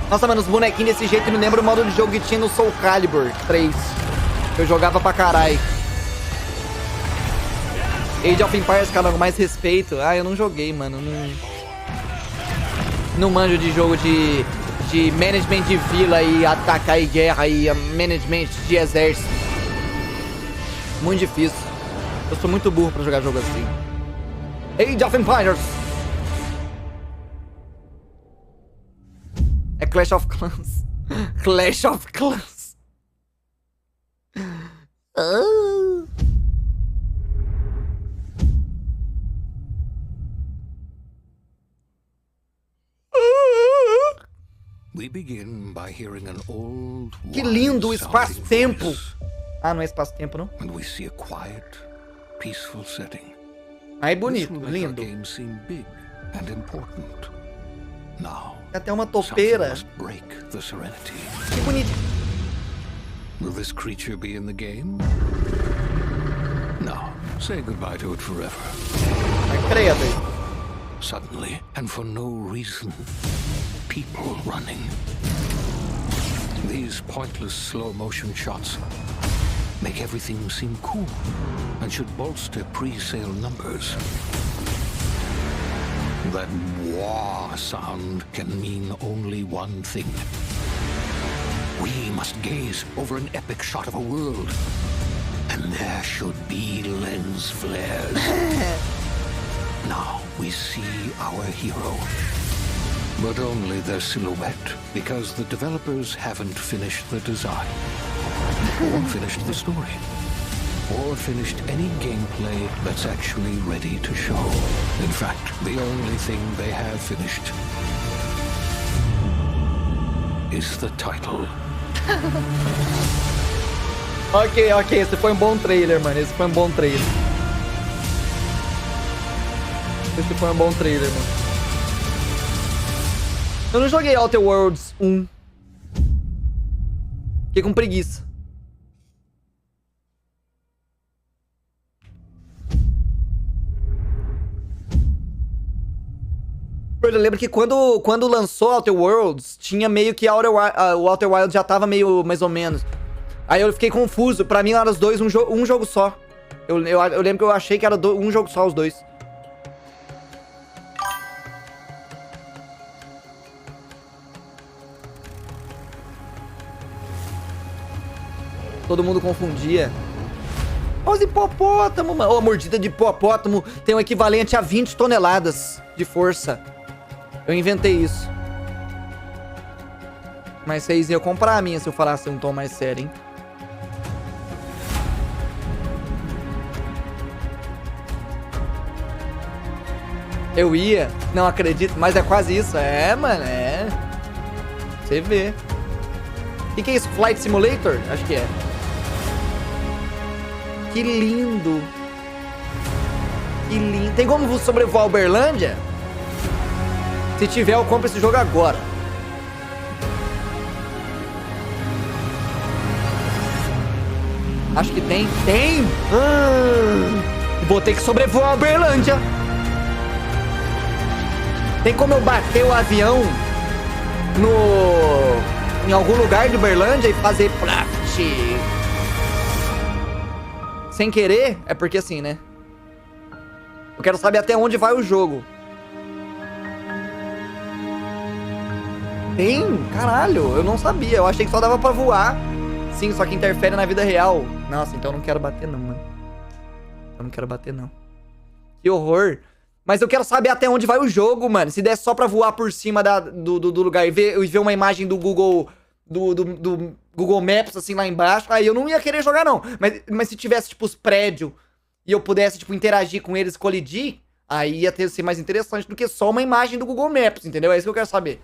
Nossa, mano, os bonequinhos desse jeito me lembram o modo de jogo que tinha no Soul Calibur 3. Que eu jogava pra caralho. Age of Empires, cara, com mais respeito. Ah, eu não joguei, mano. Não... Não manjo de jogo de management de vila e atacar e guerra e management de exército. Muito difícil. Eu sou muito burro pra jogar jogo assim. Age of Empires. É Clash of Clans. Clash of Clans. Que lindo o espaço-tempo. Ah, não é espaço-tempo, não? Aí bonito, lindo. Até uma topeira. Que bonito. Will this creature be in the game? No. Say goodbye to it forever. Suddenly, and for no reason, people running. These pointless slow-motion shots make everything seem cool and should bolster pre-sale numbers. That wah sound can mean only one thing. We must gaze over an epic shot of a world, and there should be lens flares. Now we see our hero, but only their silhouette, because the developers haven't finished the design, or finished the story, or finished any gameplay that's actually ready to show. In fact, the only thing they have finished is the title. Ok, esse foi um bom trailer, mano. Esse foi um bom trailer, mano. Eu não joguei Outer Worlds 1. Fiquei com preguiça. Eu lembro que quando lançou Outer Worlds, tinha meio que o Outer Wilds já tava meio mais ou menos. Aí eu fiquei confuso. Pra mim eram os dois um jogo só. Eu lembro que eu achei que era um jogo só os dois. Todo mundo confundia. Olha os hipopótamos, mano. A mordida de hipopótamo tem um equivalente a 20 toneladas de força. Eu inventei isso. Mas vocês iam comprar a minha se eu falasse um tom mais sério, hein? Eu ia. Não acredito. Mas é quase isso. É, mano. É. Você vê. O que é isso? Flight Simulator? Acho que é. Que lindo. Que lindo. Tem como sobrevoar Uberlândia? Se tiver, eu compro esse jogo agora. Acho que tem. Tem! Vou ter que sobrevoar a Uberlândia. Tem como eu bater o avião em algum lugar de Uberlândia e fazer plaft? Sem querer? É porque assim, né? Eu quero saber até onde vai o jogo. Tem? Caralho, eu não sabia. Eu achei que só dava pra voar. Sim, só que interfere na vida real. Nossa, então eu não quero bater não, mano. Eu não quero bater não. Que horror. Mas eu quero saber até onde vai o jogo, mano. Se der só pra voar por cima do lugar e ver uma imagem do Google... Do Google Maps, assim, lá embaixo, aí eu não ia querer jogar, não. Mas se tivesse, tipo, os prédios e eu pudesse, tipo, interagir com eles, colidir, aí ia ser mais interessante do que só uma imagem do Google Maps, entendeu? É isso que eu quero saber.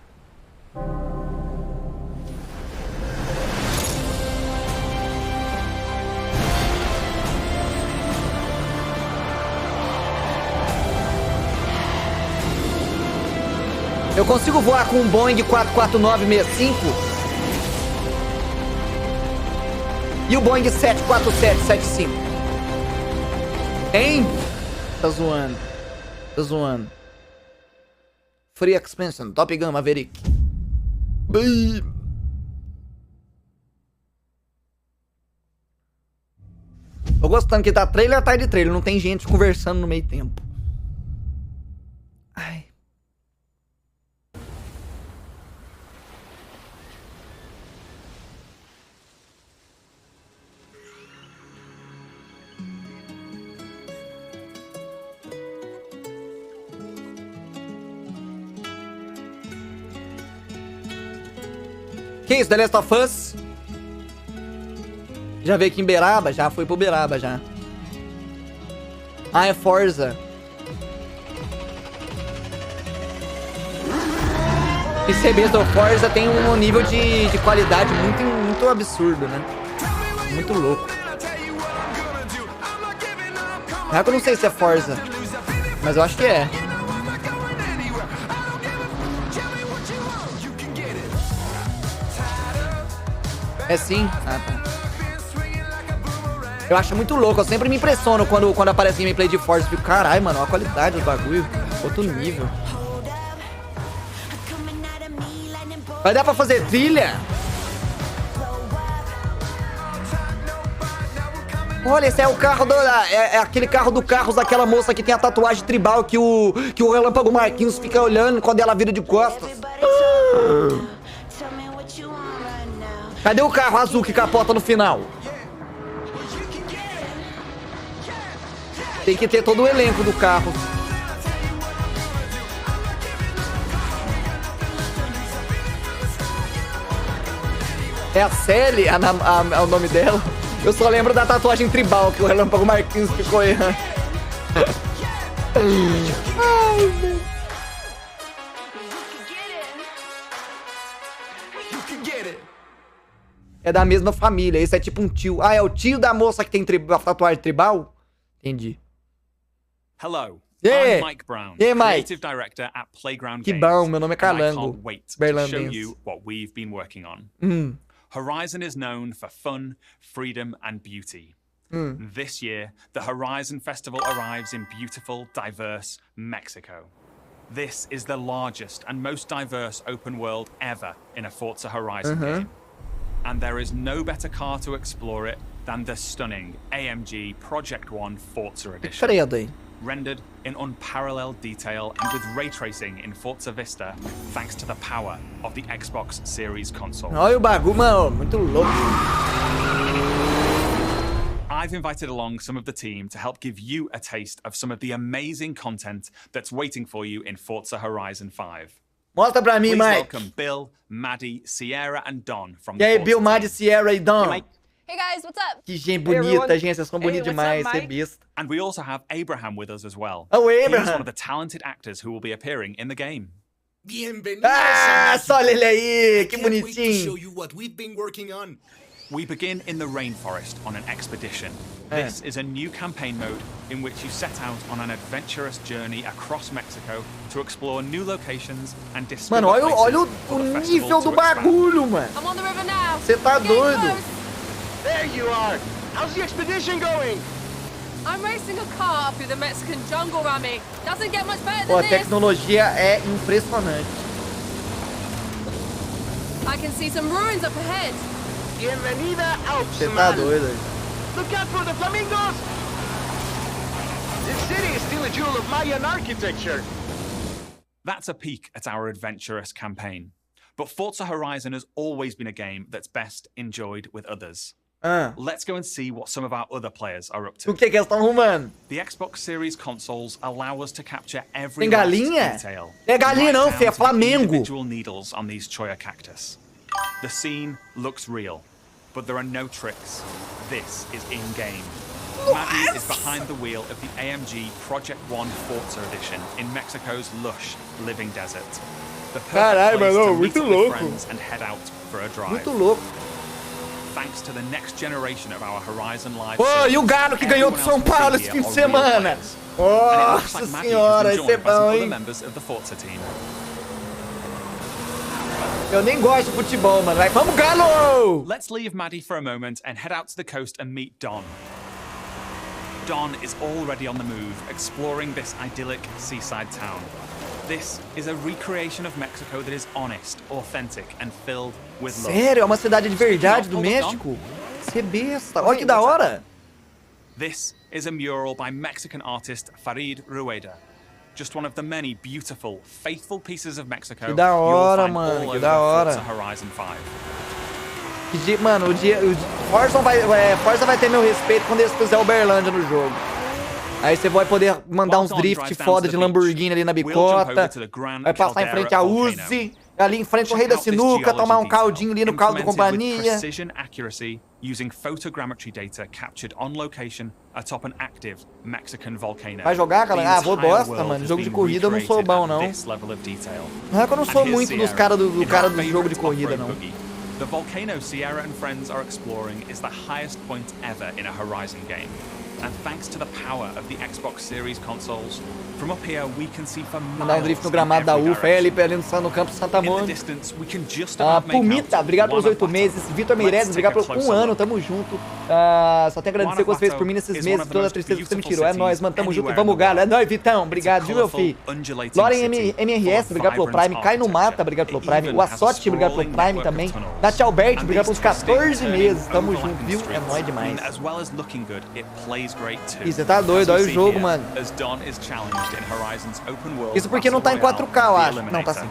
Eu consigo voar com um Boeing 44965 e o Boeing 74775. Hein? Tá zoando. Tá zoando. Free Expansion, Top Gun Maverick. Tô gostando que tá trailer atrás de trailer. Não tem gente conversando no meio tempo. Ai. Que isso, The Last of Us? Já veio aqui em Beraba? Já foi pro Beraba, já. Ah, é Forza. Esse do Forza tem um nível de qualidade muito absurdo, né? Muito louco. Eu não sei se é Forza, mas eu acho que é. É sim? Ah, tá. Eu acho muito louco, eu sempre me impressiono quando aparece gameplay de Forza. Eu fico, caralho, mano, a qualidade do bagulho. Outro nível. Vai dar pra fazer trilha? Olha, esse é o carro do... É aquele carro do Carros daquela moça que tem a tatuagem tribal que o Relâmpago Marquinhos fica olhando quando ela vira de costas. Cadê o carro azul que capota no final? Tem que ter todo o elenco do carro. É a Sally, é o nome dela. Eu só lembro da tatuagem tribal que o Relâmpago Marquinhos ficou errando. Ai, meu. É da mesma família. Esse é tipo um tio. Ah, é o tio da moça que tem tatuagem tribal? Entendi. Hello. Yeah. I'm Mike Brown, Yeah, Mike. creative director at Playground Que Games. bom, meu nome é And I Calango. can't wait to show Berlandense. you what we've been working on. Horizon is known for fun, freedom, and beauty. This year, the Horizon Festival arrives in beautiful, diverse Mexico. This is the largest and most diverse open world ever in a Forza Horizon game. And there is no better car to explore it than the stunning AMG Project One Forza Edition. Credo aí. Rendered in unparalleled detail and with ray tracing in Forza Vista, thanks to the power of the Xbox Series console. Olha o bagulho, mano, muito louco. I've invited along some of the team to help give you a taste of some of the amazing content that's waiting for you in Forza Horizon 5. Mostra pra mim, Please Mike. welcome Bill, Maddie, Sierra, and Don from E aí, the Bill, Forza Maddie, team. Sierra e Don. Hey guys, what's up? Que gente bonita, gente. Vocês são bonitos demais, você é besta. And we also have Abraham with us as well. Oh, He's Abraham. one of the talented actors who will be appearing in the game. Ah, só olha ele aí, que bonitinho. We begin in the rainforest on an expedition. This is a new campaign mode in which you set out on an adventurous journey across Mexico to explore new locations and discover Mano, olha places o for the nível festival do to expand. bagulho, mano. I'm on the river now. Você tá doido? There you are. How's the expedition going? I'm racing a car through the Mexican jungle, Rami. Doesn't get much better Pô, a than this. tecnologia é impressionante. I can see some ruins up ahead. Bienvenida out, Você tá doido aí. Look out for the flamingos! This city is still a jewel of Mayan architecture. That's a peek at our adventurous campaign. But Forza Horizon has always been a game that's best enjoyed with others. Let's go and see what some of our other players are up to. O que eles estão arrumando? The Xbox Series consoles allow us to capture every Tem galinha? last detail. É galinha não, down filho, é to the Flamengo. individual needles on these cholla cactus. The scene looks real, but there are no tricks. This is in-game. Maddie is behind the wheel of the AMG Project One Forza Edition in Mexico's lush living desert. The perfect Caralho, place mano, to meet muito up with louco. friends and head out for a drive. Muito louco. Thanks to the next generation of our Horizon Live. Pô, e o Galo que ganhou do São Paulo esse fim de semana? Nossa senhora, esse é bom, hein? Eu nem gosto de futebol, mano. Vai, vamos, Galo! Let's leave Maddie for a moment and head out to the coast and meet Don. Don is already on the move, exploring this idyllic seaside town. This is a recreation of Mexico that is honest, authentic, and filled with love. Sério? É uma cidade de verdade do México? Você é besta. Olha que da hora. This is a mural by Mexican artist Farid Rueda. Just one of the many beautiful, faithful pieces of Mexico Que da hora, you'll find mano, all que over da hora. Forza Horizon 5. Mano, Forza vai ter meu respeito quando eles fizerem Uberlândia no jogo. Aí você vai poder mandar uns drift foda de Lamborghini ali na bicota. Vai passar em frente a Uzi. Ali em frente ao Rei da Sinuca, tomar um caldinho ali no caldo do companhia. Precision accuracy using photogrammetry data captured on location atop an active Mexican volcano. Vai jogar, Calango? Ah, vou bosta, mano. Jogo de corrida eu não sou bom, não. Não é que eu não sou muito dos caras do jogo de corrida, não. The volcano Sierra and friends are exploring is the highest point ever in a Horizon game. And thanks to the power of the Xbox Series consoles, from up here we can see for miles. Mandar um drift no gramado da UFA, ali no campo Santa Mônica. Pumita, obrigado pelos 8 meses. Vitor Meireles, obrigado pelo 1 ano, tamo junto. Só tenho a agradecer que você fez por mim nesses meses, toda a tristeza que você me tirou. É nóis, mano, tamo junto e vamos galo. É nóis, Vitão, obrigado, viu, meu filho? Loren MRS, obrigado pelo Prime. Kai no Mata, obrigado pelo Prime. O Assotti, obrigado pelo Prime também. Nath Albert, obrigado pelos 14 meses. Tamo junto, viu? É nóis demais. Ih, você tá doido, olha o jogo, mano. Isso porque não tá em 4K, eu acho. Não, tá sim.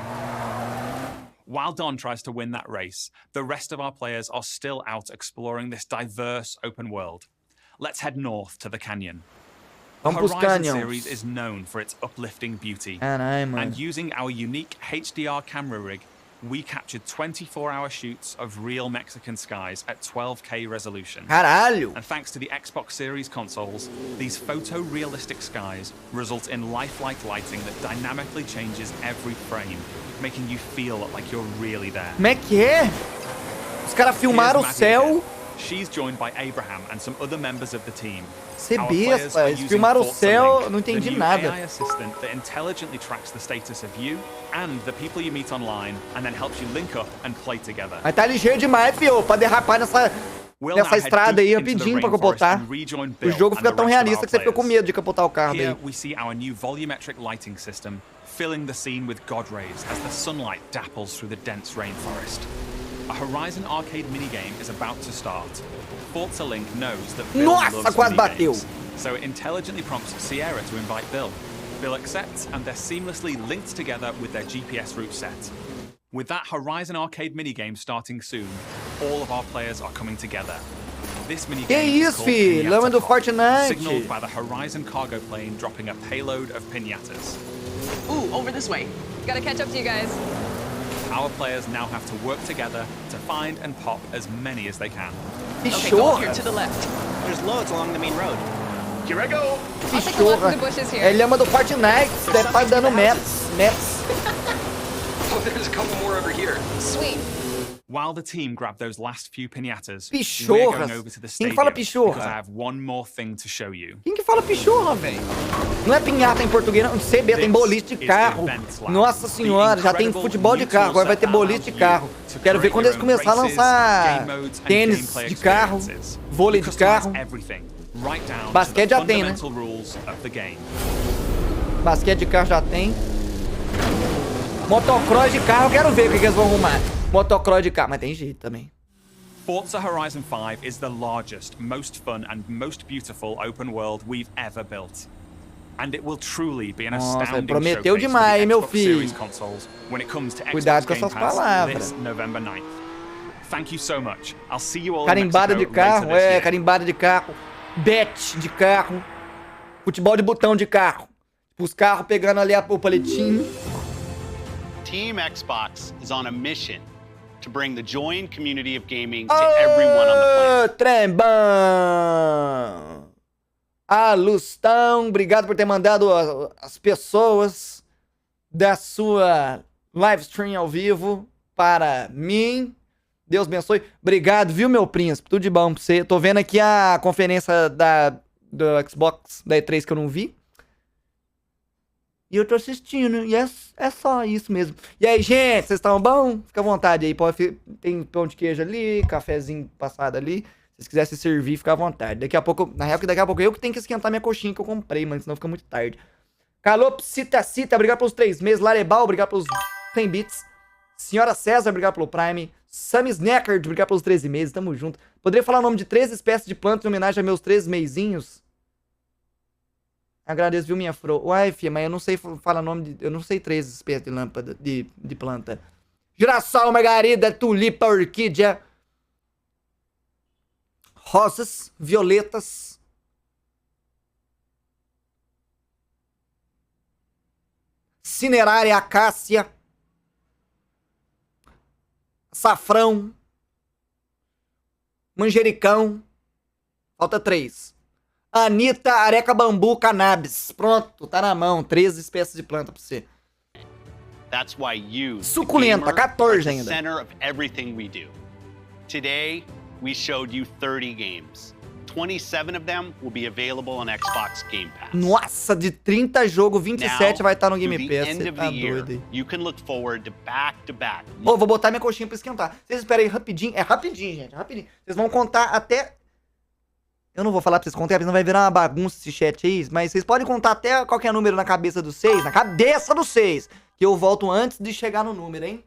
While Don tries to win that race, the rest of our players are still out exploring this diverse open world. Let's head north to the canyon. The Horizon series is known for its uplifting beauty. Caralho, mano. And using our unique HDR camera rig, we captured 24-hour shoots of real Mexican skies at 12K resolution. Caralho! And thanks to the Xbox Series consoles, these photorealistic skies result in lifelike lighting that dynamically changes every frame, making you feel like you're really there. Como é que é? Os caras filmaram o céu. She's joined by Abraham and some other members of the team. Cê besta, eles filmaram o céu, não entendi nada. AI assistant that intelligently tracks the status of you and the people you meet online and then helps you link up and play together. Mas tá ligeiro demais, fio, pra derrapar nessa estrada aí rapidinho pra capotar. O jogo fica tão realista que você fica com medo de capotar o carro daí. Here we see our new volumetric lighting system filling the scene with God rays as the sunlight dapples through the dense rainforest. A Horizon arcade minigame is about to start. Forza Link knows that Bill loves minigames, so it intelligently prompts Sierra to invite Bill. Bill accepts, and they're seamlessly linked together with their GPS route set. With that Horizon arcade minigame starting soon, all of our players are coming together. This minigame is called Pinata Pop, signaled by the Horizon cargo plane dropping a payload of pinatas. Ooh, over this way. Gotta catch up to you guys. Our players now have to work together to find and pop as many as they can. Okay, go here to the left. There's loads along the main road. Here I go. Pichorra. É lhama do Fortnite, deve estar dando metros. Oh, there's a couple more over here. Sweet. While the team grab those last few pinatas, we're going over to the stadium because I have one more thing to show you. Quem que fala pichorra, velho? Não é pinhata em português, não. CB tem boliche de carro. Nossa senhora, já tem futebol de carro, agora vai ter boliche de carro. Quero ver quando eles começarem a lançar tênis de carro, vôlei de carro. Basquete já tem, né? Basquete de carro já tem. Motocross de carro, eu quero ver o que eles vão arrumar. Motocross de carro, mas tem jeito também. Forza Horizon 5 is the largest, most fun and most beautiful open world we've ever built. And it will truly be an astounding prometeu demais, meu filho. When it comes to Cuidado Xbox com essas Game Pass palavras. this November 9th. Thank you so much. I'll see you all Carimbada in de Mexico carro, later this year. carimbada de carro. Bet de carro. Futebol de botão de carro. Os carros pegando ali o paletinho. Team Xbox is on a mission to bring the joy and community of gaming to everyone on the planet. Trembão! Lustão, obrigado por ter mandado as pessoas da sua live stream ao vivo para mim. Deus abençoe. Obrigado, viu, meu príncipe? Tudo de bom pra você. Tô vendo aqui a conferência do Xbox da E3 que eu não vi. E eu tô assistindo, e é só isso mesmo. E aí, gente, vocês estão bom? Fica à vontade aí, tem pão de queijo ali, cafezinho passado ali. Se vocês quiserem se servir, fica à vontade. Daqui a pouco, na real, daqui a pouco eu que tenho que esquentar minha coxinha que eu comprei, mano, senão fica muito tarde. Calopsita, obrigado pelos 3 meses. Larebal, obrigado pelos 100 bits. Senhora César, obrigado pelo Prime. Sam Snackard, obrigado pelos 13 meses, tamo junto. Poderia falar o nome de 13 espécies de plantas em homenagem a meus 13 meizinhos? Agradeço, viu, minha fro. Uai, filha, mas eu não sei falar nome de... Eu não sei 13 espécies de lâmpada, de planta. Girassol, margarida, tulipa, orquídea. Rosas, violetas. Cinerária, acácia. açafrão, manjericão. Falta 3. Anitta, areca, bambu, cannabis. Pronto, tá na mão. 13 espécies de planta pra você. That's why you, suculenta, 14 ainda. Center of everything we do. Today, we showed you 30 games. 27 of them will be available on Xbox Game Pass. Nossa, de 30 jogos, 27 vai estar no Game Pass. Você tá doido aí. You can look forward to back-to-back. Vou botar minha coxinha pra esquentar. Vocês esperam aí rapidinho. É rapidinho, gente. Rapidinho. Vocês vão contar até... Eu não vou falar pra vocês contarem, porque não vai virar uma bagunça esse chat aí. Mas vocês podem contar até qualquer número na cabeça dos 6. Na cabeça dos 6. Que eu volto antes de chegar no número, hein?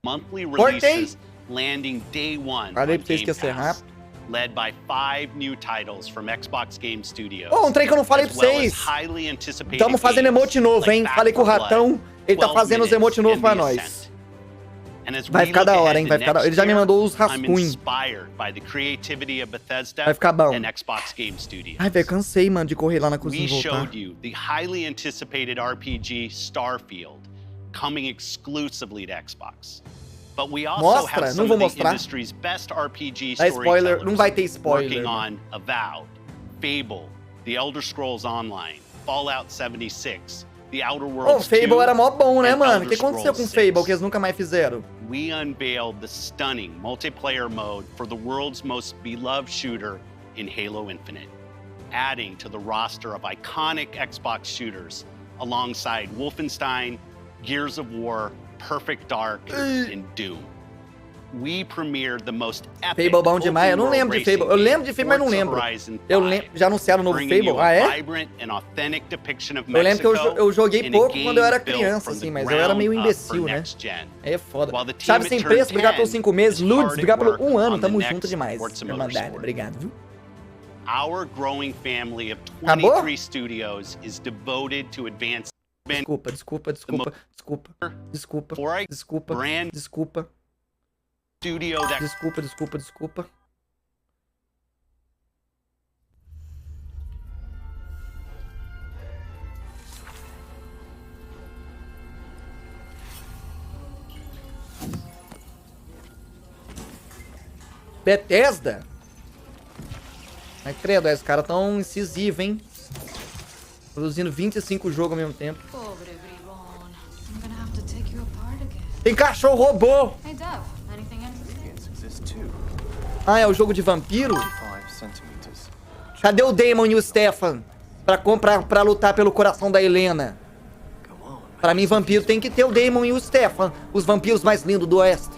Monthly releases landing day one on Game Pass, led by 5 new titles from Xbox Game Studios. Um trem que eu não falei pra vocês. Estamos fazendo emote novo, hein? Falei com o Ratão, ele tá fazendo os emote novos pra nós. Vai ficar da hora, hein? Vai ficar da hora. Ele já me mandou os rascunhos. Vai ficar bom. Ai, velho, cansei, mano, de correr lá na cozinha e voltar. We showed you the highly anticipated RPG Starfield, coming exclusively to Xbox. But we also have some of the industry's best RPG storytellers não vai ter spoiler. Working on Avowed, Fable, The Elder Scrolls Online, Fallout 76, The Outer Worlds 2. Fable era mó bom, né, mano? O que aconteceu com Fable que eles nunca mais fizeram? We unveiled the stunning multiplayer mode for the world's most beloved shooter in Halo Infinite, adding to the roster of iconic Xbox shooters alongside Wolfenstein, Gears of War, Perfect Dark, and Doom. We premiered the most epic Fable bom demais. Eu não lembro de Fable. Eu lembro de Fable, mas não lembro. Eu lembro. Já anunciaram o novo Fable? Ah, é? Eu lembro que eu joguei pouco quando eu era criança, assim, mas eu era meio imbecil, né? É foda. Chave sem preço, obrigado pelos 5 meses. Ludes, obrigado pelo 1 ano. Tamo junto demais. Irmandade, obrigado, viu? Our growing family of 23 studios is devoted to advancing. Desculpa. Bethesda? Mas credo, os caras tão incisivos, hein? Produzindo 25 jogos ao mesmo tempo. Tem cachorro robô! Ah, é o jogo de vampiro? Cadê o Damon e o Stefan? Pra lutar pelo coração da Helena. Pra mim, vampiro tem que ter o Damon e o Stefan. Os vampiros mais lindos do oeste.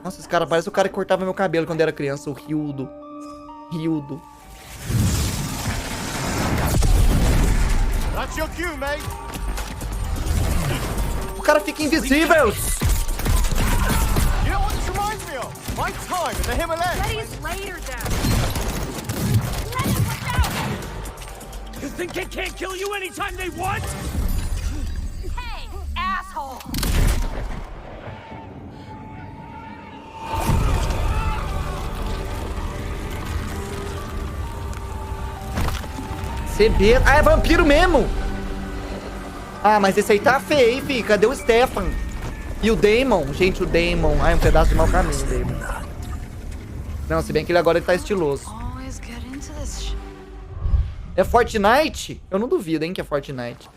Nossa, esse cara parece o cara que cortava meu cabelo quando era criança. O Hildo. O cara fica invisível. You think they can't kill you anytime they want? Hey, asshole! CB. Ah, é vampiro mesmo. Ah, mas esse aí tá feio, hein, fi? Cadê o Stefan? E o Damon? Gente, o Damon. Ah, é um pedaço de mau caminho, Damon. Não, se bem que ele agora tá estiloso. É Fortnite? Eu não duvido, hein, que é Fortnite.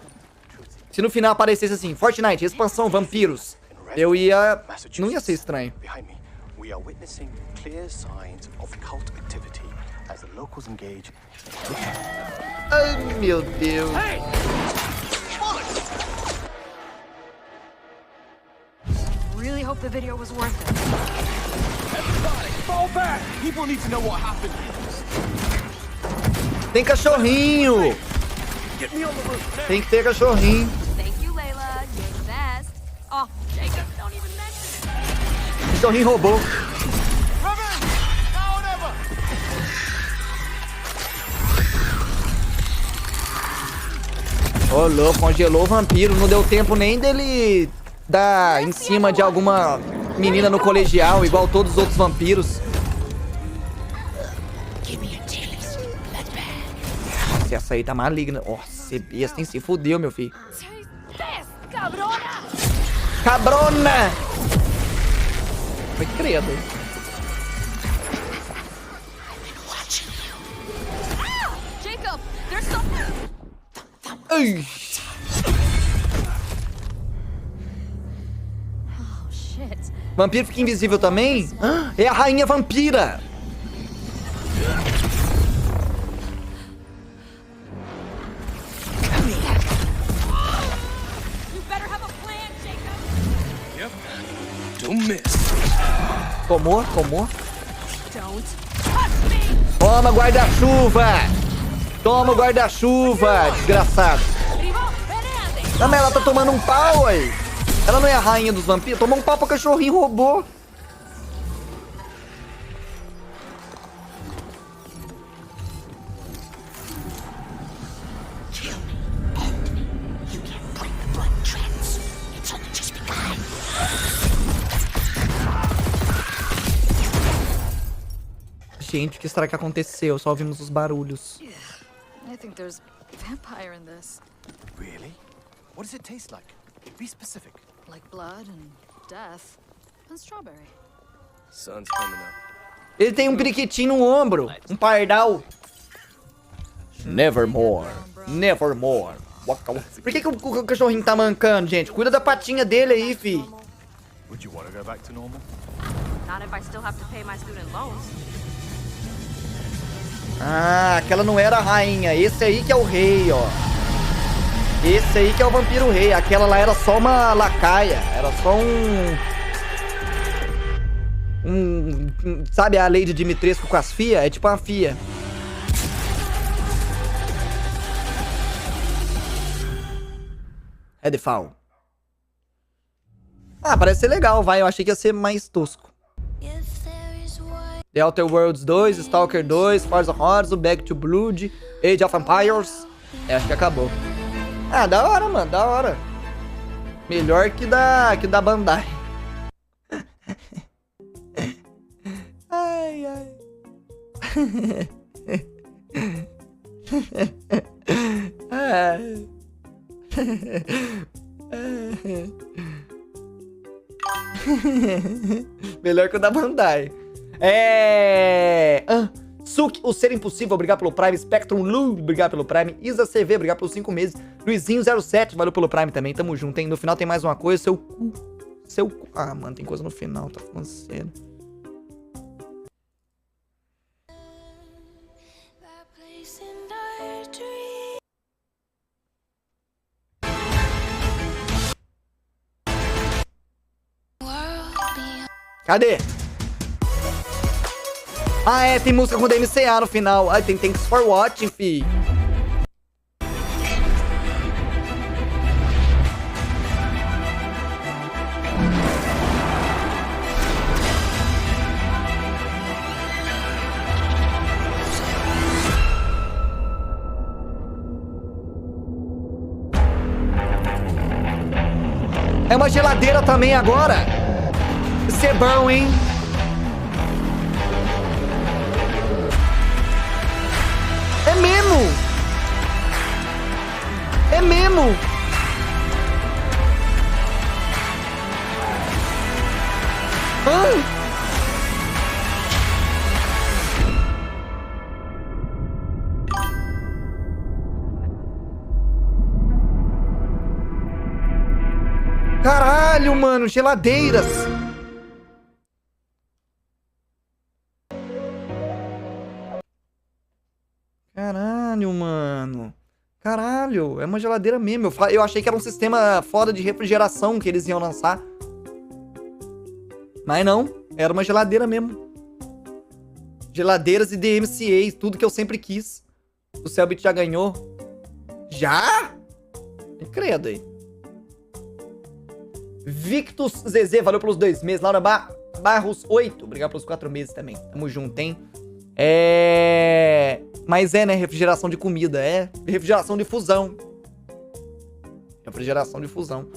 Se no final aparecesse assim, Fortnite, expansão vampiros, eu ia... Não ia ser estranho. Ai, meu Deus. hope the video was worth it. Everybody, fall back! People need to know what happened. Tem cachorrinho! Get me on the roof now. Tem que ter cachorrinho. Thank you, Layla. You're the best. Oh, Jacob, don't even mention it. Cachorrinho roubou. Ô, louco, congelou o vampiro. Não deu tempo nem dele dar em cima de alguma menina no colegial, igual todos os outros vampiros. Nossa, essa aí tá maligna. Nossa, besta, hein? Se fudeu, meu filho. Cabrona! Cabrona! Foi credo. Jacob, there's something. Ai. Oh, shit. Vampiro fica invisível também? É a rainha vampira. You better have a plan, Jacob. Yep. Don't miss. Tomou. Don't touch me. Toma, guarda-chuva. Toma o guarda-chuva, desgraçado. Não, mas ela tá tomando um pau aí. Ela não é a rainha dos vampiros? Tomou um pau pra cachorrinho roubou. Gente, o que será que aconteceu? Só ouvimos os barulhos. I think there's vampire in this. Really? What does it taste like? Be specific. Like blood and death and strawberry. Sun's coming up. Ele tem um periquitinho no ombro. Um pardal. Nevermore. Nevermore. Por que o cachorrinho tá mancando, gente? Cuida da patinha dele aí, fi. Would you want to go back to normal? Not if I still have to pay my student loans. Ah, aquela não era a rainha. Esse aí que é o rei, ó. Esse aí que é o vampiro rei. Aquela lá era só uma lacaia. Era só sabe a Lady Dimitrescu com as fia? É tipo uma fia. Redfall. Ah, parece ser legal, vai. Eu achei que ia ser mais tosco. The Outer Worlds 2, Stalker 2, Forza Horizon, Back to Blood, Age of Empires. Acho que acabou. Ah, da hora, mano, da hora. Melhor que da Bandai. Ai, ai. Melhor que o da Bandai. Suki, o Ser Impossível, obrigado pelo Prime. Spectrum Lu, obrigado pelo Prime. Isa CV, obrigado pelos 5 meses. Luizinho07, valeu pelo Prime também. Tamo junto, hein? No final tem mais uma coisa. Seu cu. Ah, mano, tem coisa no final. Tá falando sério. Cadê? Ah, é, tem música com DMCA no final. Ah, tem Thanks for Watching, fi. É uma geladeira também agora. Isso é bom, hein? É mesmo! É mesmo! Caralho, mano, geladeiras! Caralho, mano. Caralho, é uma geladeira mesmo. Eu achei que era um sistema foda de refrigeração que eles iam lançar. Mas não, era uma geladeira mesmo. Geladeiras e DMCA, tudo que eu sempre quis. O Selbit já ganhou. Já? Credo aí. Victus ZZ, valeu pelos 2 meses. Laura Barros, 8. Obrigado pelos 4 meses também. Tamo junto, hein? Mas né? Refrigeração de comida. Refrigeração de fusão. Refrigeração de fusão.